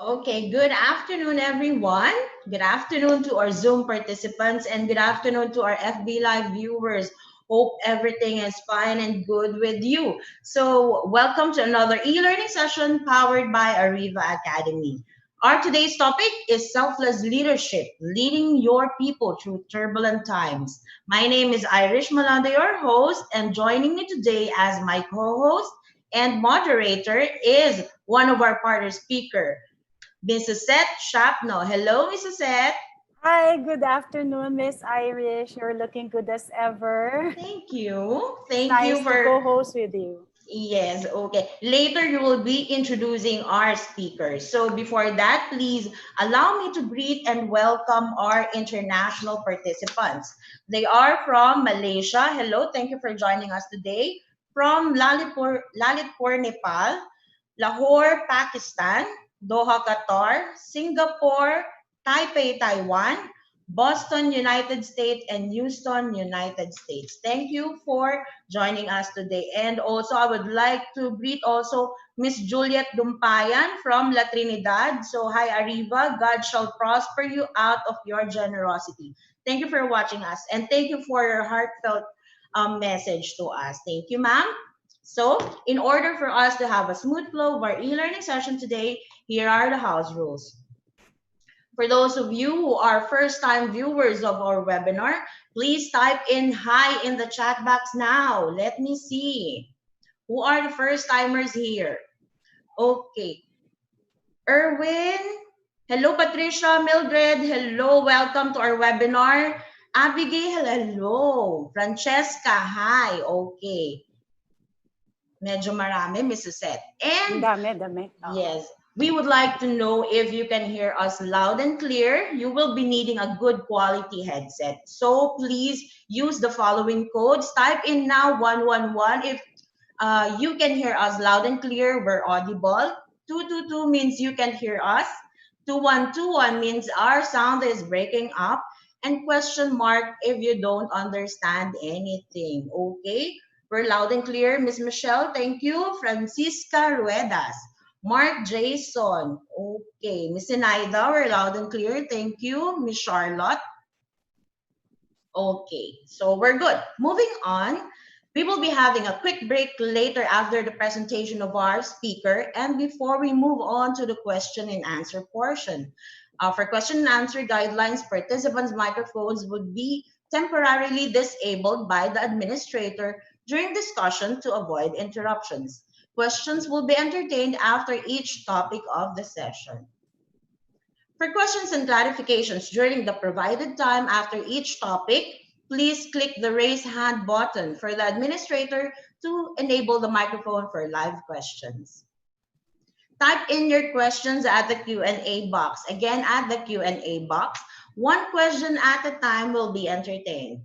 Okay, good afternoon, everyone. Good afternoon to our Zoom participants and good afternoon to our FB Live viewers. Hope everything is fine and good with you. So, welcome to another e-learning session powered by Ariva Academy. Our today's topic is selfless leadership, leading your people through turbulent times. My name is Irish Malanda, your host, and joining me today as my co-host and moderator is one of our partner speaker, Mrs. Seth Shapno. Hello, Mrs. Seth. Hi, good afternoon, Miss Irish. You're looking good as ever. Thank you. It's Thank you nice to for, co-host with you. yes, okay. Later, you will be introducing our speakers. So before that, please allow me to greet and welcome our international participants. They are from Malaysia. Hello, thank you for joining us today. From Lalitpur, Nepal, Lahore, Pakistan, Doha, Qatar, Singapore, Taipei, Taiwan, Boston, United States, and Houston, United States. Thank you for joining us today. And also, I would like to greet also Miss Juliet Dumpayan from La Trinidad. So, hi, Ariva. God shall prosper you out of your generosity. Thank you for watching us. And thank you for your heartfelt message to us. Thank you, ma'am. So, in order for us to have a smooth flow of our e-learning session today, here are the house rules. For those of you who are first-time viewers of our webinar, please type in hi in the chat box now. Let me see. Who are the first-timers here? Okay. Erwin. Hello, Patricia. Mildred. Hello. Welcome to our webinar. Abigail. Hello. Francesca. Hi. Okay. Medyo marami, Mrs. Seth. Ang And dami, dami. Oo. yes, we would like to know if you can hear us loud and clear. You will be needing a good quality headset. So please use the following codes. Type in now 111 if you can hear us loud and clear. We're audible. 222 means you can hear us. 2121 means our sound is breaking up. And question mark if you don't understand anything. Okay? We're loud and clear. Miss Michelle, thank you. Francisca Ruedas. Mark Jason. Okay. Miss Inaida, we're loud and clear. Thank you. Miss Charlotte. Okay. So we're good. Moving on. We will be having a quick break later after the presentation of our speaker and before we move on to the question and answer portion. For question and answer guidelines, participants' microphones would be temporarily disabled by the administrator during discussion to avoid interruptions. Questions will be entertained after each topic of the session. For questions and clarifications during the provided time after each topic, please click the raise hand button for the administrator to enable the microphone for live questions. Type in your questions at the Q&A box. Again, at the Q&A box, one question at a time will be entertained.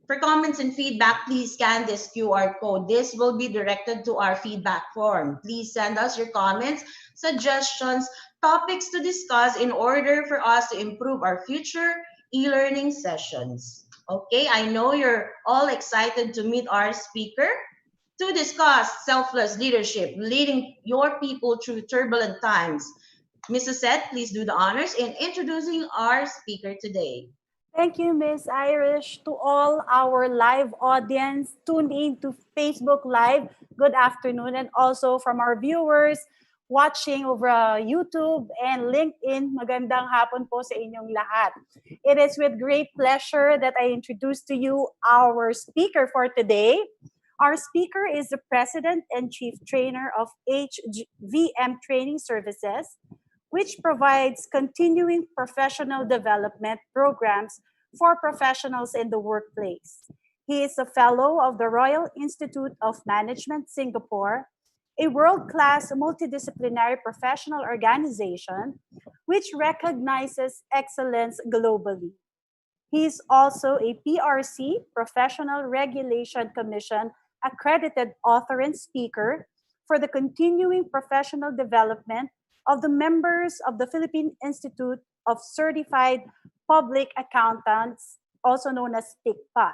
For comments and feedback, please scan this QR code. This will be directed to our feedback form. Please send us your comments, suggestions, topics to discuss in order for us to improve our future e-learning sessions. Okay, I know you're all excited to meet our speaker to discuss selfless leadership, leading your people through turbulent times. Mrs. Seth, please do the honors in introducing our speaker today. Thank you, Miss Irish. To all our live audience tuned in to Facebook Live, good afternoon. And also from our viewers watching over YouTube and LinkedIn, magandang hapon po sa inyong lahat. It is with great pleasure that I introduce to you our speaker for today. Our speaker is the President and Chief Trainer of HVM Training Services, which provides continuing professional development programs for professionals in the workplace. He is a fellow of the Royal Institute of Management Singapore, a world-class multidisciplinary professional organization which recognizes excellence globally. He is also a PRC, Professional Regulation Commission, accredited author and speaker for the continuing professional development of the members of the Philippine Institute of Certified Public Accountants, also known as TICPA.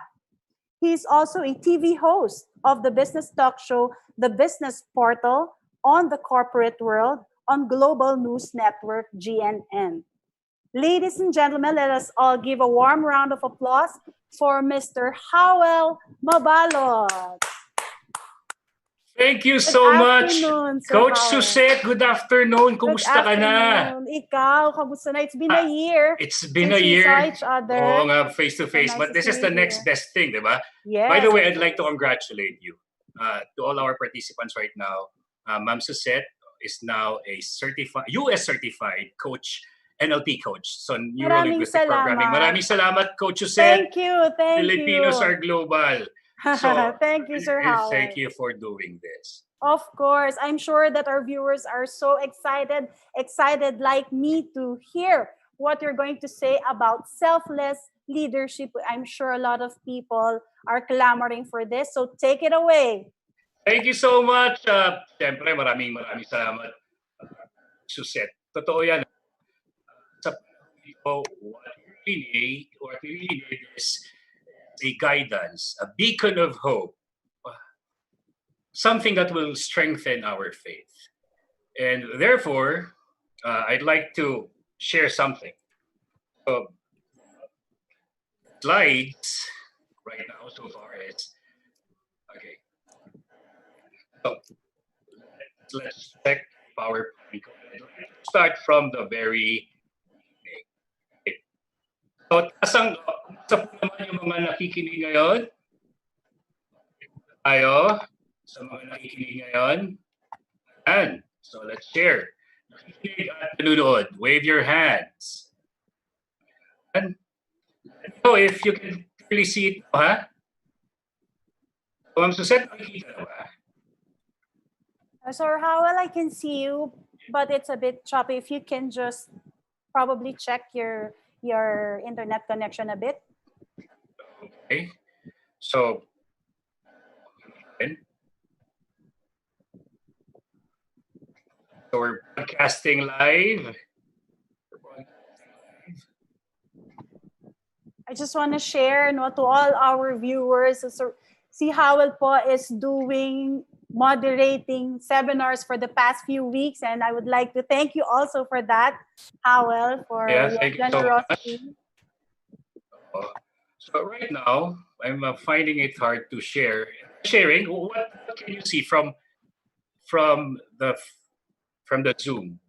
He is also a TV host of the business talk show, The Business Portal, on the corporate world, on Global News Network, GNN. Ladies and gentlemen, let us all give a warm round of applause for Mr. Howell Mabalot. Thank you Good so much, afternoon, Sir Coach Howell. Susette. Good afternoon. Good Kumusta ka na? afternoon. Ikaw, kamusta na? It's been a year It's been since a we saw year. each other. Oo nga, face-to-face. So nice But to this is see the you next here. best thing, di ba? Yes, By the way, of I'd like to course. congratulate you to all our participants right now. Ma'am Susette is now a US certified coach, NLP coach. So Maraming neuro-linguistic programming. salamat. Maraming salamat, Coach Susette. Thank you, thank Filipinos you. are global. So Thank you, Sir Howell. thank you for doing this. Of course, I'm sure that our viewers are so excited like me to hear what you're going to say about selfless leadership. I'm sure a lot of people are clamoring for this. So take it away. Thank you so much. Siyempre, maraming salamat, Suset. Totoo yan. Sa what we really need is a guidance, a beacon of hope, something that will strengthen our faith. And therefore, I'd like to share something. So, slides right now so far is, okay. So, let's check PowerPoint. Start from the very beginning. So, sa naman yung mga nakikinig ngayon? Tayo, sa mga nakikinig ngayon? And so let's share. Nakikinig at nanonood, wave your hands. And let me know if you can really see it, ha? So, Ma'am Susette, nakikita na ba? Sir Howell, I can see you, but it's a bit choppy. If you can just probably check your internet connection a bit. Okay. So, we're broadcasting live. I just want to share to all our viewers. So, si Howell po is doing moderating seminars for the past few weeks, and I would like to thank you also for that, Howell, for your generosity. So right now, I'm finding it hard to share. Sharing, what can you see from the Zoom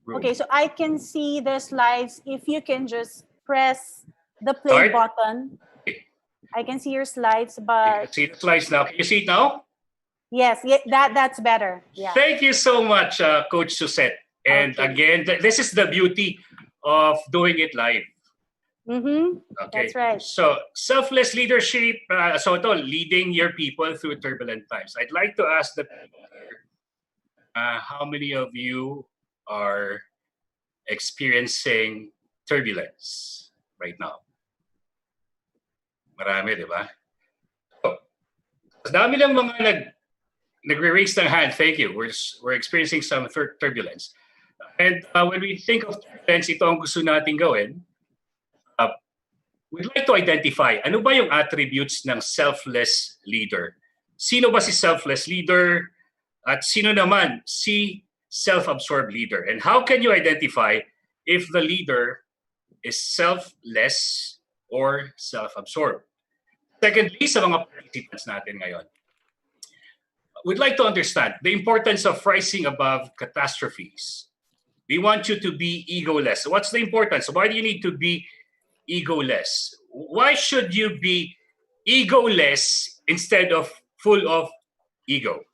room? Okay, so I can see the slides. If you can just press the play button. Okay. I can see your slides, but... You can see the slides now. Can you see it now? Yes, that's better. Yeah. Thank you so much, Coach Susette. And again, this is the beauty of doing it live. Mm-hmm. Okay. That's right. So, selfless leadership, leading your people through turbulent times. I'd like to ask the people here, how many of you are experiencing turbulence right now? Marami, di ba? So, dami lang mga nagre-raise ng hand. Thank you. We're experiencing some turbulence. And when we think of turbulence, ito ang gusto natin gawin. We'd like to identify ano ba yung attributes ng selfless leader. Sino ba si selfless leader? At sino naman si self-absorbed leader? And how can you identify if the leader is selfless or self-absorbed? Secondly, sa mga participants natin ngayon, we'd like to understand the importance of rising above catastrophes. We want you to be egoless. What's the importance? Why do you need to be egoless? Why should you be egoless instead of full of ego?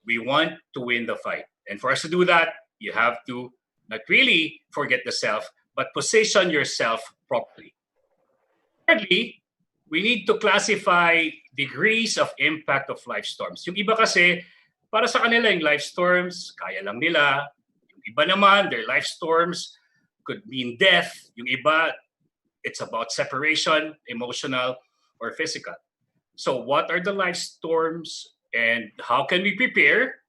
We want to win the fight. And for us to do that, you have to not really forget the self, but position yourself properly. Thirdly, we need to classify degrees of impact of life storms. Yung iba kasi, para sa kanila yung life storms, kaya lang nila. Yung iba naman, their life storms could mean death. Yung iba, it's about separation, emotional or physical. So what are the life storms and how can we prepare?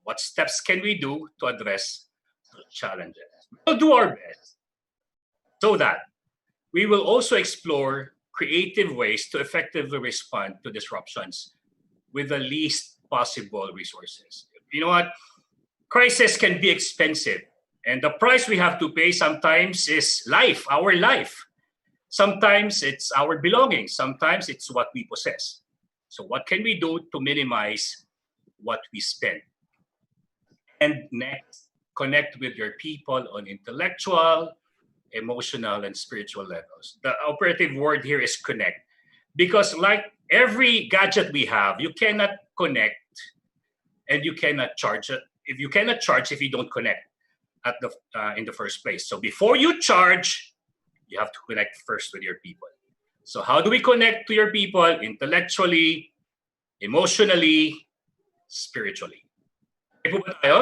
What steps can we do to address those challenges? We'll do our best so that we will also explore creative ways to effectively respond to disruptions with the least possible resources. You know what? crisis can be expensive. And the price we have to pay sometimes is life, our life. Sometimes it's our belongings. Sometimes it's what we possess. So what can we do to minimize what we spend? And next, connect with your people on intellectual, emotional, and spiritual levels. The operative word here is connect. Because like every gadget we have, you cannot connect and you cannot charge it. If you cannot charge if you don't connect at the in the first place. So before you charge, you have to connect first with your people. So how do we connect to your people? Intellectually, emotionally, spiritually. Okay po ba tayo?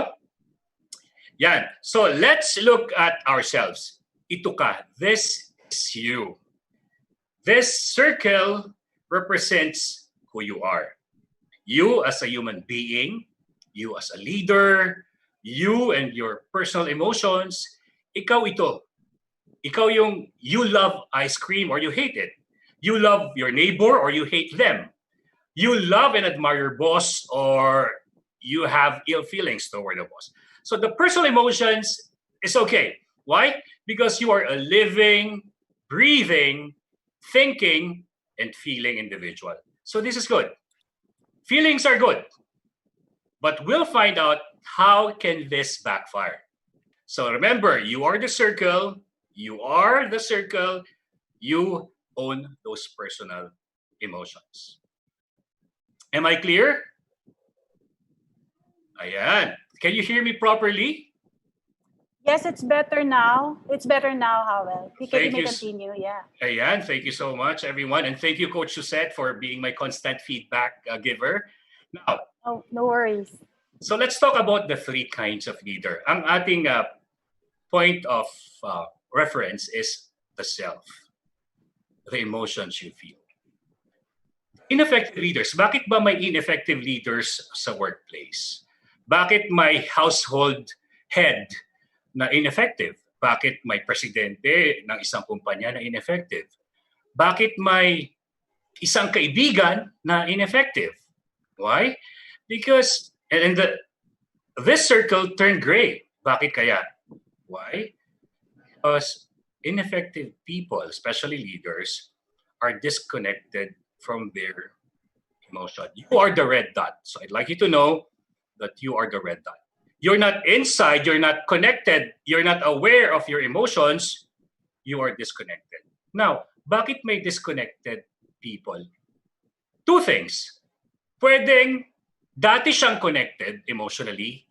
Yan. So let's look at ourselves. Ito ka. This is you. This circle represents who you are. You as a human being, you as a leader, you and your personal emotions, ikaw ito. Ikaw yung you love ice cream or you hate it. You love your neighbor or you hate them. You love and admire your boss or you have ill feelings toward the boss. So the personal emotions is okay. Why? Because you are a living, breathing, thinking, and feeling individual. So this is good. Feelings are good. But we'll find out how can this backfire. So remember, you are the circle. You are the circle. You own those personal emotions. Am I clear? Ayan. Can you hear me properly? Yes, it's better now. It's better now, Howell. You Thank may you. continue, yeah. Ayan. Thank you so much, everyone. And thank you, Coach Suzette, for being my constant feedback giver. Now, Oh, no worries. so let's talk about the three kinds of leader. Ang ating point of reference is the self, the emotions you feel. Ineffective leaders. Bakit ba may ineffective leaders sa workplace? Bakit may household head na ineffective? Bakit may presidente ng isang kumpanya na ineffective? Bakit may isang kaibigan na ineffective? Why? Because this circle turned gray. Bakit kaya? Why? Because ineffective people, especially leaders, are disconnected from their emotion. You are the red dot. So I'd like you to know that you are the red dot. You're not inside, you're not connected, you're not aware of your emotions, you are disconnected. Now, bakit may disconnected people? Two things. Pwedeng dati siyang connected emotionally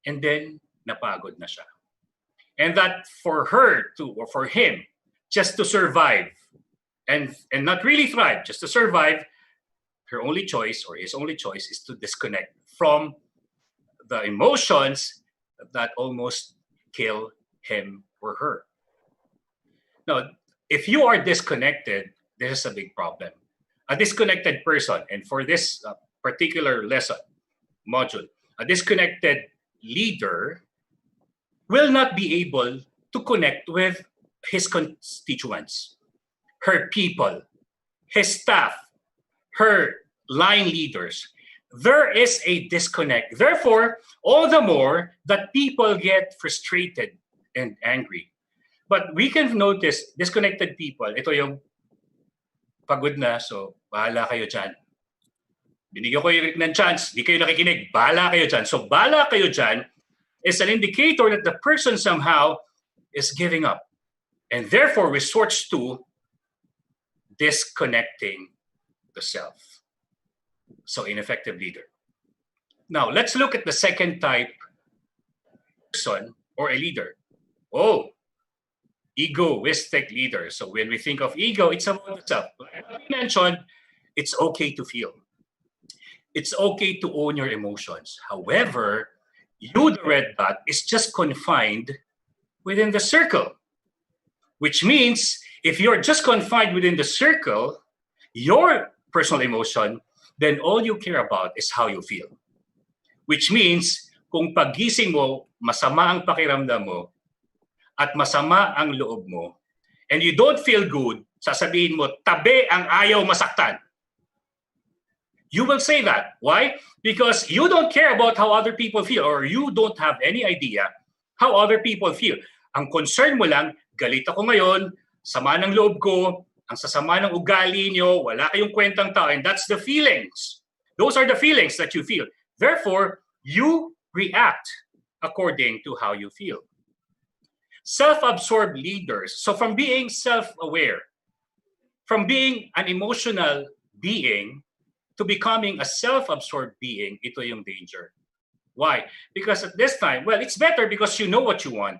and then napagod na siya. And that for her to, or for him, just to survive and not really thrive, just to survive, her only choice or his only choice is to disconnect from the emotions that almost kill him or her. Now, if you are disconnected, this is a big problem. A disconnected person, and for this particular lesson, module, a disconnected leader will not be able to connect with his constituents, her people, his staff, her line leaders. There is a disconnect. Therefore, all the more that people get frustrated and angry. But we can notice disconnected people. Ito yung pagod na, so bahala kayo dyan. Binigyan ko yung ng chance, di kayo nakikinig, bahala kayo dyan. So bahala kayo dyan is an indicator that the person somehow is giving up and therefore resorts to disconnecting the self. So ineffective leader. Now, let's look at the second type person or a leader. Oh, egoistic leader. So when we think of ego, it's about the self. Like we mentioned, it's okay to feel. It's okay to own your emotions. However, you, the red dot, is just confined within the circle. Which means if you're just confined within the circle, your personal emotion, then all you care about is how you feel. Which means, kung pagising mo, masama ang pakiramdam mo, at masama ang loob mo, and you don't feel good, sasabihin mo, tabi ang ayaw masaktan. You will say that. Why? Because you don't care about how other people feel, or you don't have any idea how other people feel. Ang concern mo lang, galit ako ngayon, sama ng loob ko, ang sasama ng ugali nyo, wala kayong kwentang tao, and that's the feelings. Those are the feelings that you feel. Therefore, you react according to how you feel. Self-absorbed leaders, so from being self-aware, from being an emotional being to becoming a self-absorbed being, ito yung danger. Why? Because at this time, well, it's better because you know what you want.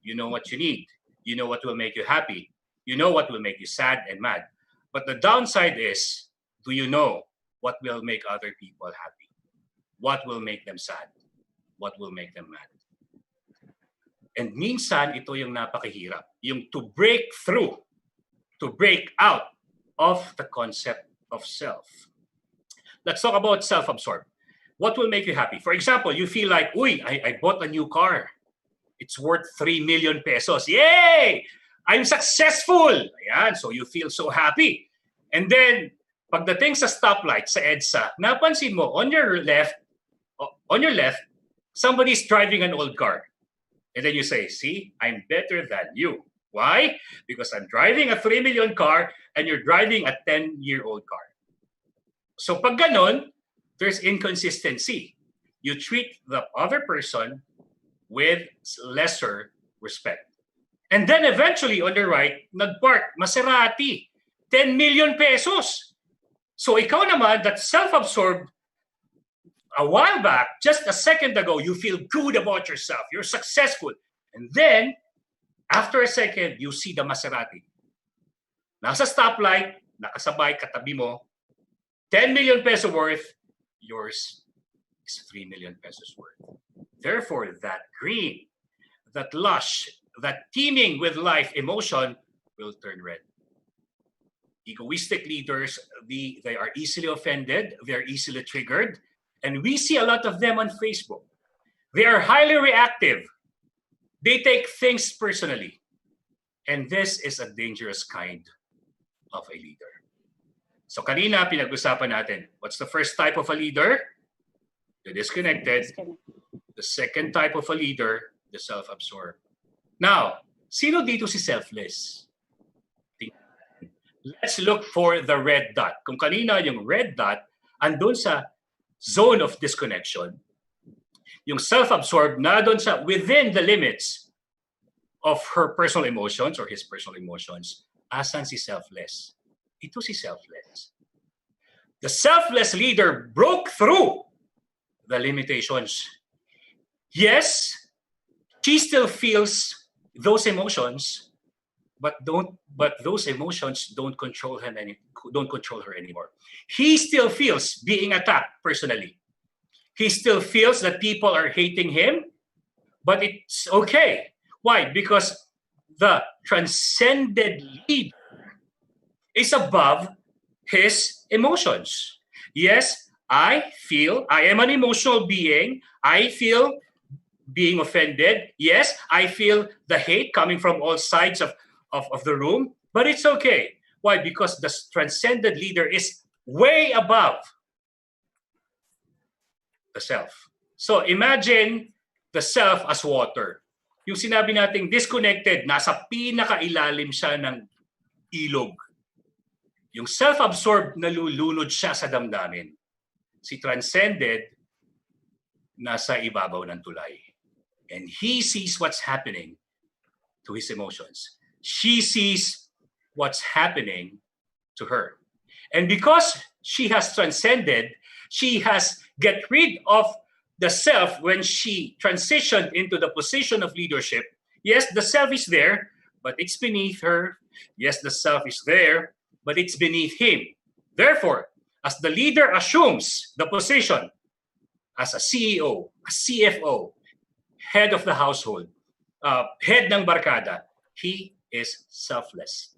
You know what you need. You know what will make you happy. You know what will make you sad and mad. But the downside is, do you know what will make other people happy? What will make them sad? What will make them mad? And minsan, ito yung napakahirap. Yung to break through, to break out of the concept of self. Let's talk about self-absorbed. What will make you happy? For example, you feel like, uy, I bought a new car. It's worth 3 million pesos. Yay! I'm successful! Ayan, so you feel so happy. And then, pagdating sa stoplight, sa EDSA, napansin mo, on your left, somebody's driving an old car. And then you say, see, I'm better than you. Why? Because I'm driving a 3 million car and you're driving a 10-year-old car. So pag ganon, there's inconsistency. You treat the other person with lesser respect. And then eventually on the right, nagpark, Maserati, 10 million pesos. So ikaw naman, that self-absorbed, a while back, just a second ago, you feel good about yourself. You're successful. And then, after a second, you see the Maserati. Nasa stoplight, nakasabay, katabi mo, 10 million peso worth, yours is 3 million pesos worth. Therefore, that green, that lush, that teeming with life emotion will turn red. Egoistic leaders, they are easily offended, they're easily triggered, and we see a lot of them on Facebook. They are highly reactive. They take things personally. And this is a dangerous kind of a leader. So kanina, pinag-usapan natin, what's the first type of a leader? The disconnected. The second type of a leader, the self-absorbed. Now, sino dito si selfless? Let's look for the red dot. Kung kanina yung red dot, andun sa zone of disconnection, yung self-absorbed na doon sa within the limits of her personal emotions or his personal emotions, asan si selfless? Ito si selfless. The selfless leader broke through the limitations. Yes, she still feels those emotions, but those emotions don't control her anymore. He still feels being attacked personally. He still feels that people are hating him, but it's okay. Why? Because the transcended leader is above his emotions. Yes, I am an emotional being. I feel being offended. Yes, I feel the hate coming from all sides of the room, but it's okay. Why? Because the transcended leader is way above the self. So imagine the self as water. Yung sinabi nating disconnected, nasa pinakailalim siya ng ilog. Yung self-absorbed, nalulunod siya sa damdamin. Si transcended, nasa ibabaw ng tulay. And he sees what's happening to his emotions. She sees what's happening to her. And because she has transcended, she has get rid of the self when she transitioned into the position of leadership. Yes, the self is there, but it's beneath her. Yes, the self is there, but it's beneath him. Therefore, as the leader assumes the position as a CEO, a CFO, head of the household, head ng barkada, he is selfless.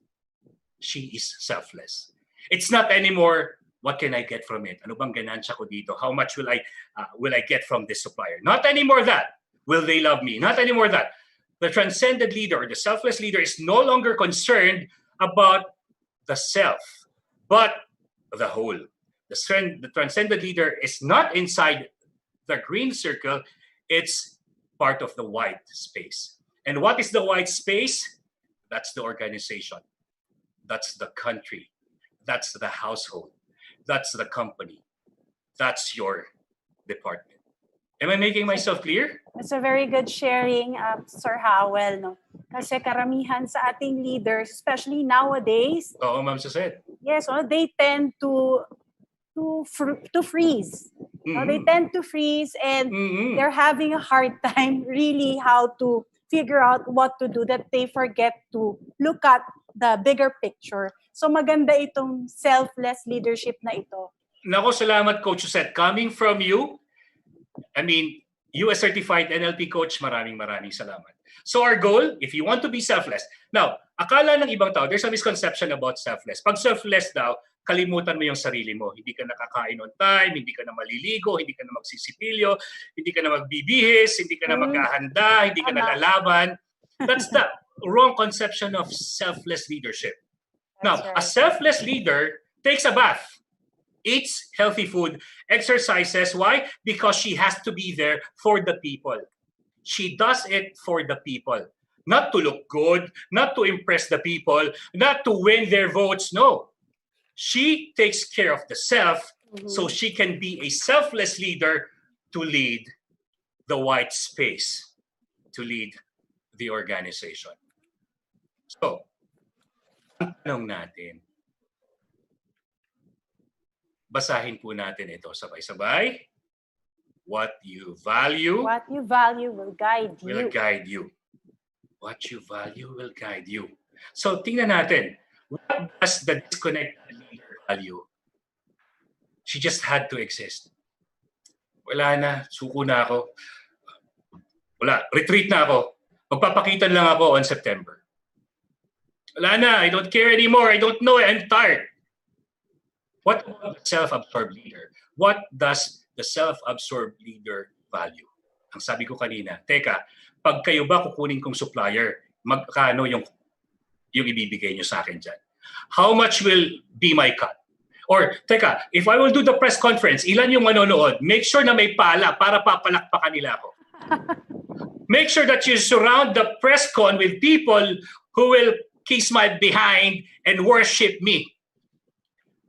She is selfless. It's not anymore, what can I get from it? Ano bang ganansya ko dito? How much will I get from this supplier? Not anymore that. Will they love me? Not anymore that. The transcended leader, or the selfless leader, is no longer concerned about the self, but the whole. The transcendent leader is not inside the green circle, it's part of the white space. And what is the white space? That's the organization. That's the country. That's the household. That's the company. That's your department. Am I making myself clear? It's a very good sharing, Sir Howell. No? Kasi karamihan sa ating leaders, especially nowadays, Oo, Ma'am Suzette. yes, they tend to freeze. No, they tend to freeze and they're having a hard time really how to figure out what to do, that they forget to look at the bigger picture. So maganda itong selfless leadership na ito. Nako, salamat, Coach Suzette. Coming from you, I mean, you a certified NLP coach, maraming salamat. So our goal, if you want to be selfless, now, akala ng ibang tao, there's a misconception about selfless. Pag selfless daw, kalimutan mo yung sarili mo. Hindi ka nakakain on time, hindi ka na maliligo, hindi ka na magsisipilyo, hindi ka na magbibihis, hindi ka na maghahanda, hindi ka na lalaban. That's the wrong conception of selfless leadership. Now, a selfless leader takes a bath, eats healthy food, exercises. Why? Because she has to be there for the people. She does it for the people. Not to look good, not to impress the people, not to win their votes. No. She takes care of the self so she can be a selfless leader to lead the white space, to lead the organization. So, ang tanong natin, basahin po natin ito sabay-sabay. What you value Will guide you. will guide you. What you value will guide you. So tingnan natin. What does the disconnected leader value? She just had to exist. Wala na. Suko na ako. Wala. Retreat na ako. Magpapakitan lang ako on September. Wala na. I don't care anymore. I don't know. I'm tired. What about the self-absorbed leader? What does the self-absorbed leader value? Ang sabi ko kanina, teka, pag kayo ba kukunin kong supplier, magkano yung ibibigay nyo sa akin dyan? How much will be my cut? Or, teka, if I will do the press conference, ilan yung manonood? Make sure na may pala para papalakpakan nila ako. Make sure that you surround the press con with people who will kiss my behind and worship me.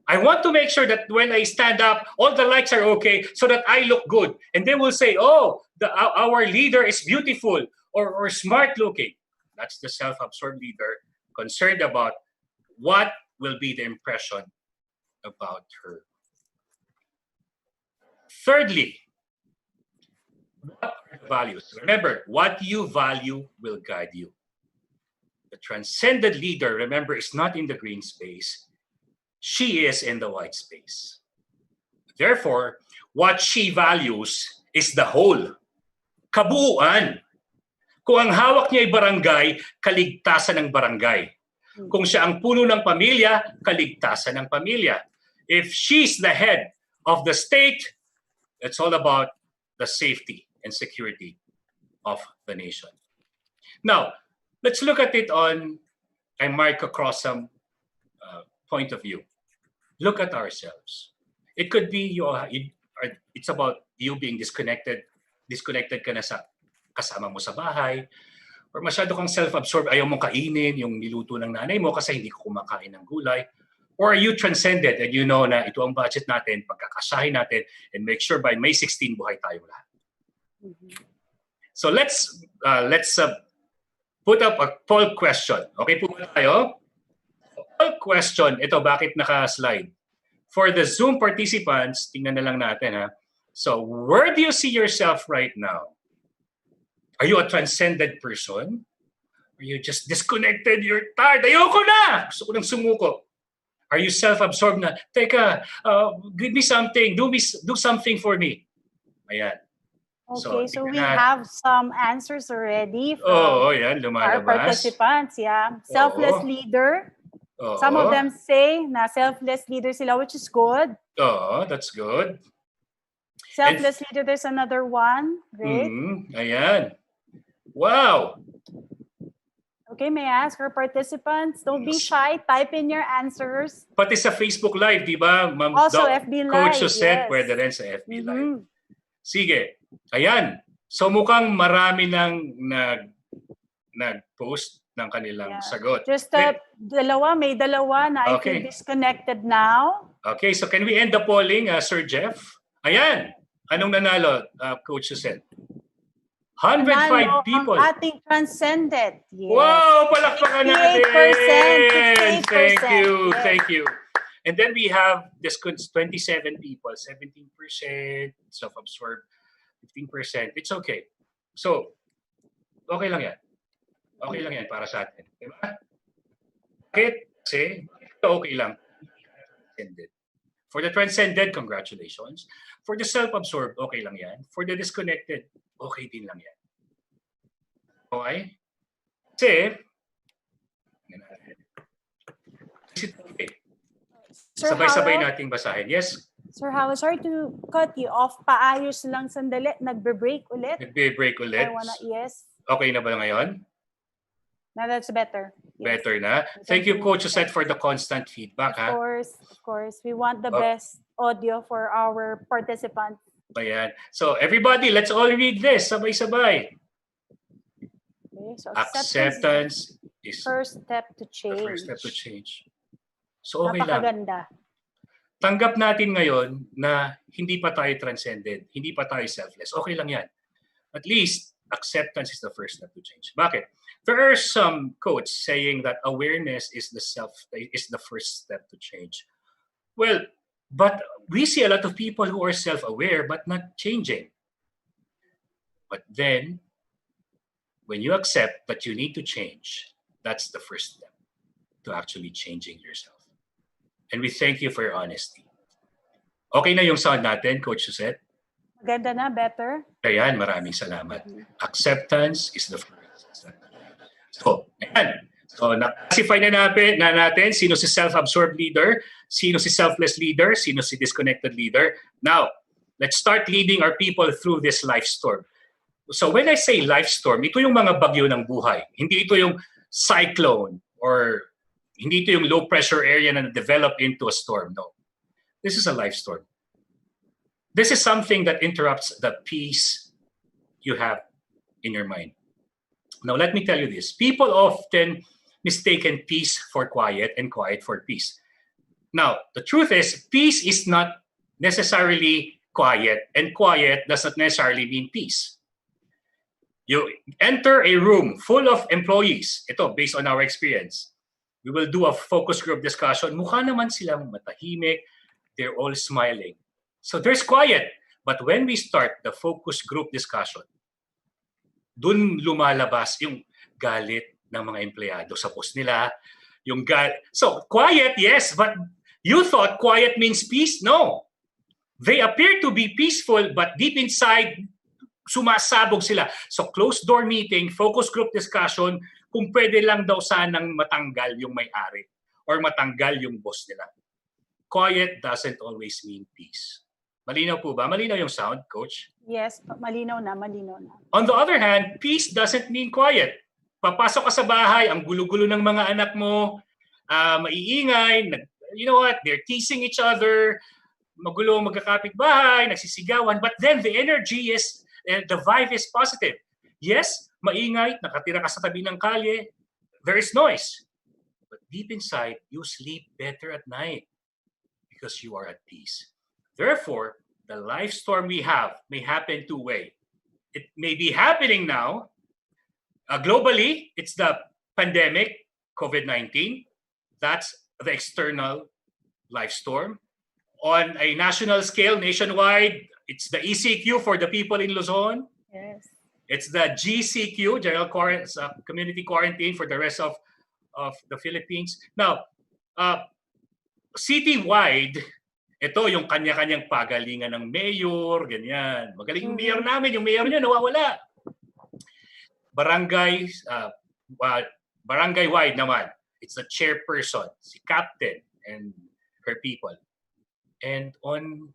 I want to make sure that when I stand up, all the lights are okay so that I look good. And they will say, oh, our leader is beautiful or smart looking. That's the self-absorbed leader concerned about what will be the impression about her. Thirdly, what are the values? Remember, what you value will guide you. The transcendent leader, remember, is not in the green space. She is in the white space. Therefore, what she values is the whole. Kabuuan. Kung ang hawak niya ay barangay, kaligtasan ng barangay. Kung siya ang puno ng pamilya, kaligtasan ng pamilya. If she's the head of the state, it's all about the safety and security of the nation. Now, let's look at it on, I mark across some point of view. Look at ourselves. It could be it's about you being disconnected. Disconnected ka na sa kasama mo sa bahay. Or masyado kang self-absorbed, ayaw mong kainin yung niluto ng nanay mo kasi hindi ko kumakain ng gulay. Or are you transcended and you know na ito ang budget natin, pagkakasahin natin, and make sure by May 16, buhay tayo lahat. So let's put up a poll question. Okay po ba tayo? Question, ito bakit naka-slide? For the Zoom participants, tingnan na lang natin ha. So, where do you see yourself right now? Are you a transcended person? Are you just disconnected? You're tired. Ayoko na! Gusto ko nang sumuko. Are you self-absorbed na, teka, give me something. Do something for me. Ayan. Okay, so we have some answers already from yan, our participants. Yeah. Selfless leader. Some of them say na selfless leader sila, which is good. Oh, that's good. Selfless leader, there's another one. Great. Ayan. Wow. Okay, may I ask our participants, don't be shy, type in your answers. Pati sa Facebook Live, di ba? Also, FB Coach Live, Josette, yes. pwede rin sa FB Live. Mhm. Sige. Ayan. So mukhang marami nang nag-post ng kanilang sagot. Just may dalawa na I think disconnected now. Okay, so can we end the polling, Sir Jeff? Ayan. Anong nanalo, Coach Josette? 105 people. Ang ating transcended. Yes. Wow! Palakpakan natin! 58%. Thank you. Yes. Thank you. And then we have this 27 people, 17%, self-absorbed, 15%. It's okay. So, okay lang yan. Okay lang yan para sa atin. Diba? Kasi, okay lang. For the transcended, congratulations. For the self-absorbed, okay lang yan. For the disconnected, okay din lang yan. Okay? Kasi, sabay-sabay nating basahin. Yes? Sir Howell, sorry to cut you off. Paayos lang sandali. Nagbe-break ulit. Nagbe-break ulit? Yes. Okay na ba ngayon? Now that's better. Yes. Better na? Thank you, Coach Josette, for the constant feedback. Of course. We want the best audio for our participants. Ayan. So, everybody, let's all read this. Sabay-sabay. Okay, so acceptance is first step to change. The first step to change. So, okay lang. Napakaganda. Tanggap natin ngayon na hindi pa tayo transcended, hindi pa tayo selfless. Okay lang yan. At least, acceptance is the first step to change. Bakit? There are some quotes saying that awareness is the first step to change. Well, but we see a lot of people who are self-aware but not changing. But then, when you accept that you need to change, that's the first step to actually changing yourself. And we thank you for your honesty. Okay na yung sound natin, Coach Josette? Maganda na, better. Ayan, maraming salamat. Acceptance is the first step. So, ayan. So, na-classify na natin sino si self-absorbed leader, sino si selfless leader, sino si disconnected leader. Now, let's start leading our people through this life storm. So, when I say life storm, ito yung mga bagyo ng buhay. Hindi ito yung cyclone or hindi ito yung low-pressure area na develop into a storm. No. This is a life storm. This is something that interrupts the peace you have in your mind. Now, let me tell you this. People often mistaken peace for quiet and quiet for peace. Now, the truth is, peace is not necessarily quiet, and quiet does not necessarily mean peace. You enter a room full of employees. Ito, based on our experience. We will do a focus group discussion. Mukha naman silang matahimik. They're all smiling. So there's quiet. But when we start the focus group discussion, dun lumalabas yung galit ng mga empleyado sa boss nila. So, quiet, yes, but you thought quiet means peace? No. They appear to be peaceful, but deep inside, sumasabog sila. So, closed door meeting, focus group discussion, kung pwede lang daw sanang matanggal yung may-ari or matanggal yung boss nila. Quiet doesn't always mean peace. Malinaw po ba? Malinaw yung sound, Coach? Yes, malinaw na. On the other hand, peace doesn't mean quiet. Papasok ka sa bahay, ang gulo-gulo ng mga anak mo, maiingay, you know what, they're teasing each other, magulo magkakapit-bahay, nagsisigawan, but then the energy is, the vibe is positive. Yes, maingay, nakatira ka sa tabi ng kalye, there is noise. But deep inside, you sleep better at night because you are at peace. Therefore, the life storm we have may happen two ways. It may be happening now. Globally, it's the pandemic, COVID-19. That's the external life storm. On a national scale, nationwide, it's the ECQ for the people in Luzon. Yes. It's the GCQ, General Community Quarantine for the rest of the Philippines. Now, citywide, ito yung kanya-kanyang pagalingan ng mayor, ganyan. Magaling yung mayor namin, yung mayor niya nawawala. Barangay-wide naman, it's the chairperson, si captain and her people. And on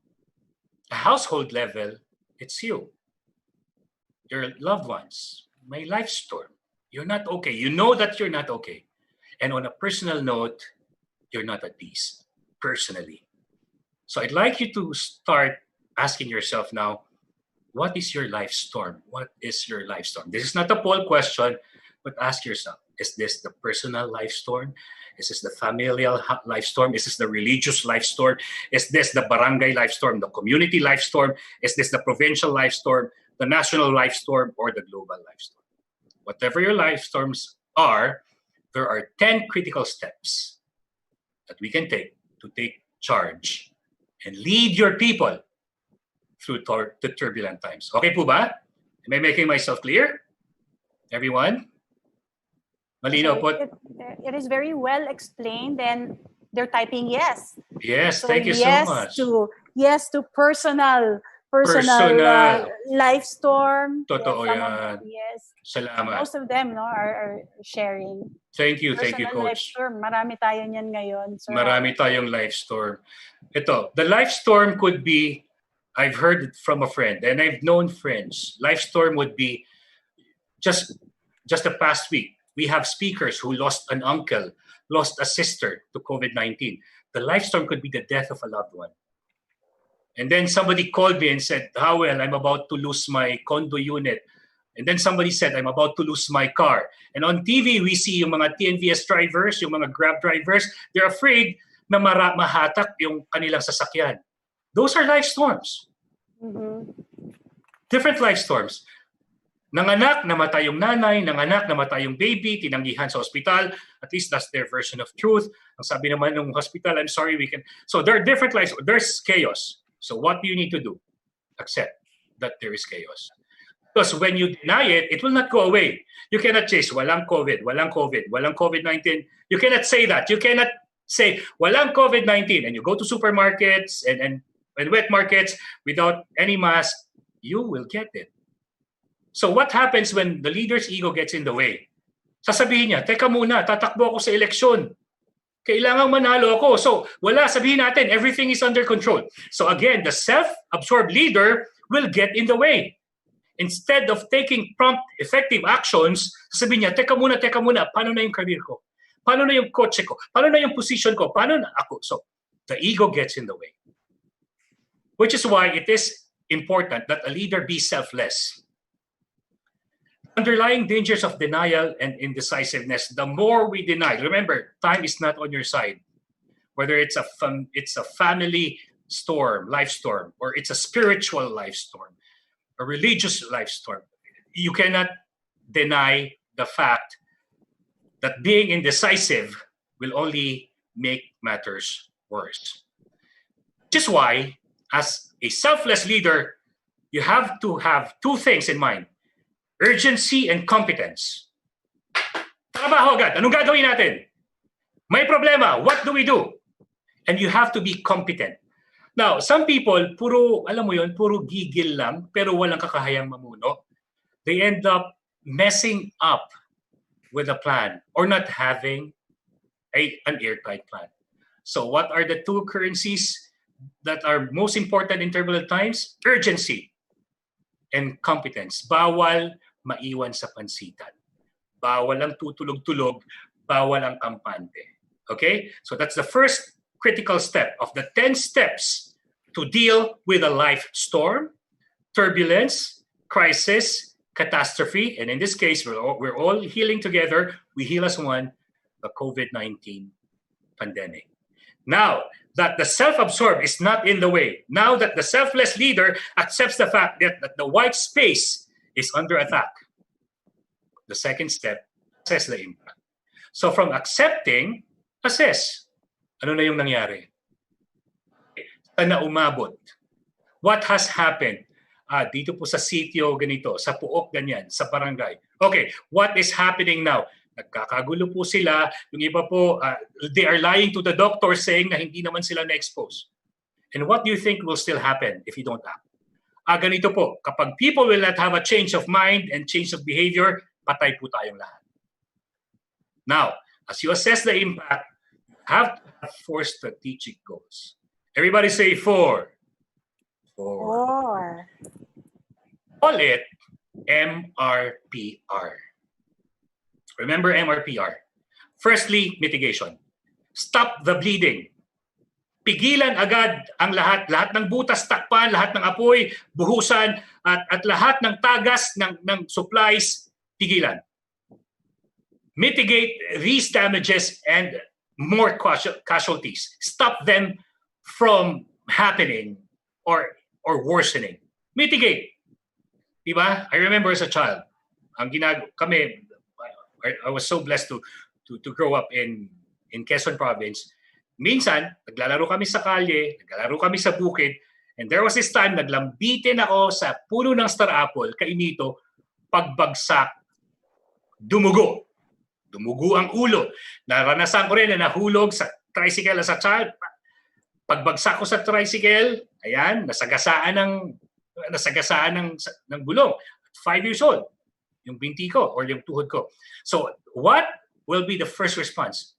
a household level, it's you, your loved ones, may life storm. You're not okay. You know that you're not okay. And on a personal note, you're not at peace personally. So I'd like you to start asking yourself now, what is your life storm? What is your life storm? This is not a poll question, but ask yourself, is this the personal life storm? Is this the familial life storm? Is this the religious life storm? Is this the barangay life storm, the community life storm? Is this the provincial life storm, the national life storm, or the global life storm? Whatever your life storms are, there are 10 critical steps that we can take to take charge and lead your people through the turbulent times. Okay po ba? Am I making myself clear? Everyone? Malinaw po? It is very well explained, and they're typing yes. Yes, So thank you so much. Yes to personal life storm. Totoo yes, yan. Yes. Salamat. Most of them are sharing. Thank you, Personal Coach. life storm. Marami tayo niyan ngayon. Sir. Marami tayong life storm. Ito, the life storm could be, I've heard it from a friend, and I've known friends. Life storm would be just the past week. We have speakers who lost an uncle, lost a sister to COVID-19. The life storm could be the death of a loved one. And then somebody called me and said, Howell, I'm about to lose my condo unit. And then somebody said, I'm about to lose my car. And on TV, we see yung mga TNVS drivers, yung mga Grab drivers, they're afraid na mahatak yung kanilang sasakyan. Those are life storms. Mm-hmm. Different life storms. Nanganak, namatay yung nanay, nanganak, namatay yung baby, tinanggihan sa hospital. At least that's their version of truth. Ang sabi naman ng hospital, I'm sorry, we can... So there are different lives. There's chaos. So what do you need to do? Accept that there is chaos. Because when you deny it, it will not go away. You cannot chase, walang COVID, walang COVID, walang COVID-19. You cannot say that. You cannot say, walang COVID-19, and you go to supermarkets and wet markets without any mask, you will get it. So what happens when the leader's ego gets in the way? Sasabihin niya, teka muna, tatakbo ako sa eleksyon. Kailangang manalo ako. So wala, sabihin natin, everything is under control. So again, the self-absorbed leader will get in the way. Instead of taking prompt, effective actions, sasabihin niya, teka muna, paano na yung career ko? Paano na yung kotse ko? Paano na yung position ko? Paano na ako? So the ego gets in the way. Which is why it is important that a leader be selfless. Underlying dangers of denial and indecisiveness, the more we deny, remember, time is not on your side. Whether it's a family storm, life storm, or it's a spiritual life storm, a religious life storm, you cannot deny the fact that being indecisive will only make matters worse. Which is why, as a selfless leader, you have to have two things in mind. Urgency and competence. Trabaho agad. Anong gagawin natin? May problema. What do we do? And you have to be competent. Now, some people, puro gigil lang, pero walang kakahayang mamuno. They end up messing up with a plan or not having an airtight plan. So what are the two currencies that are most important in turbulent times? Urgency and competence. Bawal maiwan sa pansitan. Bawal ang tutulog-tulog, bawal ang kampante. Okay? So that's the first critical step of the 10 steps to deal with a life storm, turbulence, crisis, catastrophe, and in this case, we're all healing together. We heal as one, the COVID-19 pandemic. Now that the self-absorbed is not in the way, now that the selfless leader accepts the fact that the white space is under attack, the second step, assess the impact. So from accepting, assess. Ano na yung nangyari? Saan na umabot? What has happened? Dito po sa sitio ganito, sa puok ganyan, sa barangay. Okay, what is happening now? Nagkakagulo po sila. Yung iba po, they are lying to the doctor saying na hindi naman sila na-expose. And what do you think will still happen if you don't act? Ganito po, kapag people will not have a change of mind and change of behavior, patay po tayong lahat. Now, as you assess the impact, you have to have 4 strategic goals. Everybody say 4. 4. Call it MRPR. Remember MRPR. Firstly, mitigation. Stop the bleeding. Pigilan agad ang lahat ng butas, takpan, lahat ng apoy, buhusan, at lahat ng tagas ng supplies, pigilan. Mitigate these damages and more casualties. Stop them from happening or worsening. Mitigate. Diba? I remember as a child, kami, I was so blessed to grow up in Quezon Province. Minsan, naglalaro kami sa kalye, naglalaro kami sa bukid, and there was this time, naglambitin ako sa puno ng star apple, kainito, pagbagsak, dumugo. Dumugo ang ulo. Naranasan ko rin na nahulog sa tricycle as a child. Pagbagsak ko sa tricycle, ayan, nasagasaan ng gulong. 5 years old, yung binti ko or yung tuhod ko. So, what will be the first response?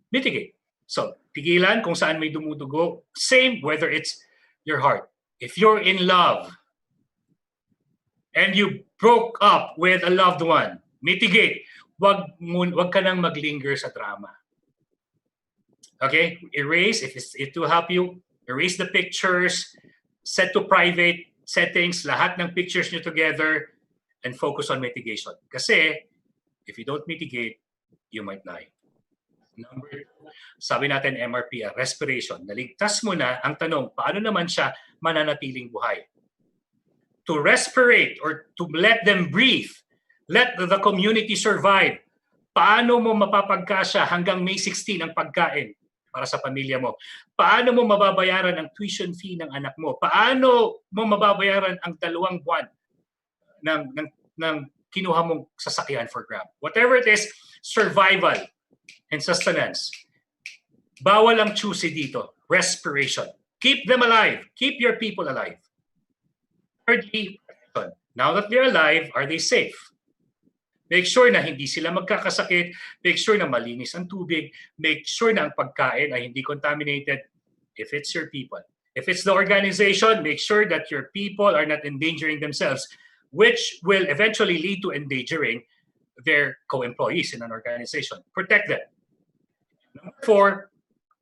Mitigate. So, pigilan kung saan may dumudugo. Same whether it's your heart. If you're in love and you broke up with a loved one, mitigate. Wag ka nang maglinger sa drama. Okay? Erase, if it will help you, erase the pictures, set to private settings, lahat ng pictures nyo together, and focus on mitigation. Kasi, if you don't mitigate, you might die. Number 2, sabi natin MRPR, respiration. Naligtas mo na, ang tanong, paano naman siya mananatiling buhay? To respirate or to let them breathe, let the community survive. Paano mo mapapagkasya hanggang May 16 ang pagkain para sa pamilya mo? Paano mo mababayaran ang tuition fee ng anak mo? Paano mo mababayaran ang 2 buwan ng kinuha mong sasakyan for Grab? Whatever it is, survival and sustenance. Bawal ang choosy dito. Respiration. Keep them alive. Keep your people alive. Thirdly, now that they're alive, are they safe? Make sure na hindi sila magkakasakit. Make sure na malinis ang tubig. Make sure na ang pagkain ay hindi contaminated if it's your people. If it's the organization, make sure that your people are not endangering themselves, which will eventually lead to endangering their co-employees in an organization. Protect them. Number 4,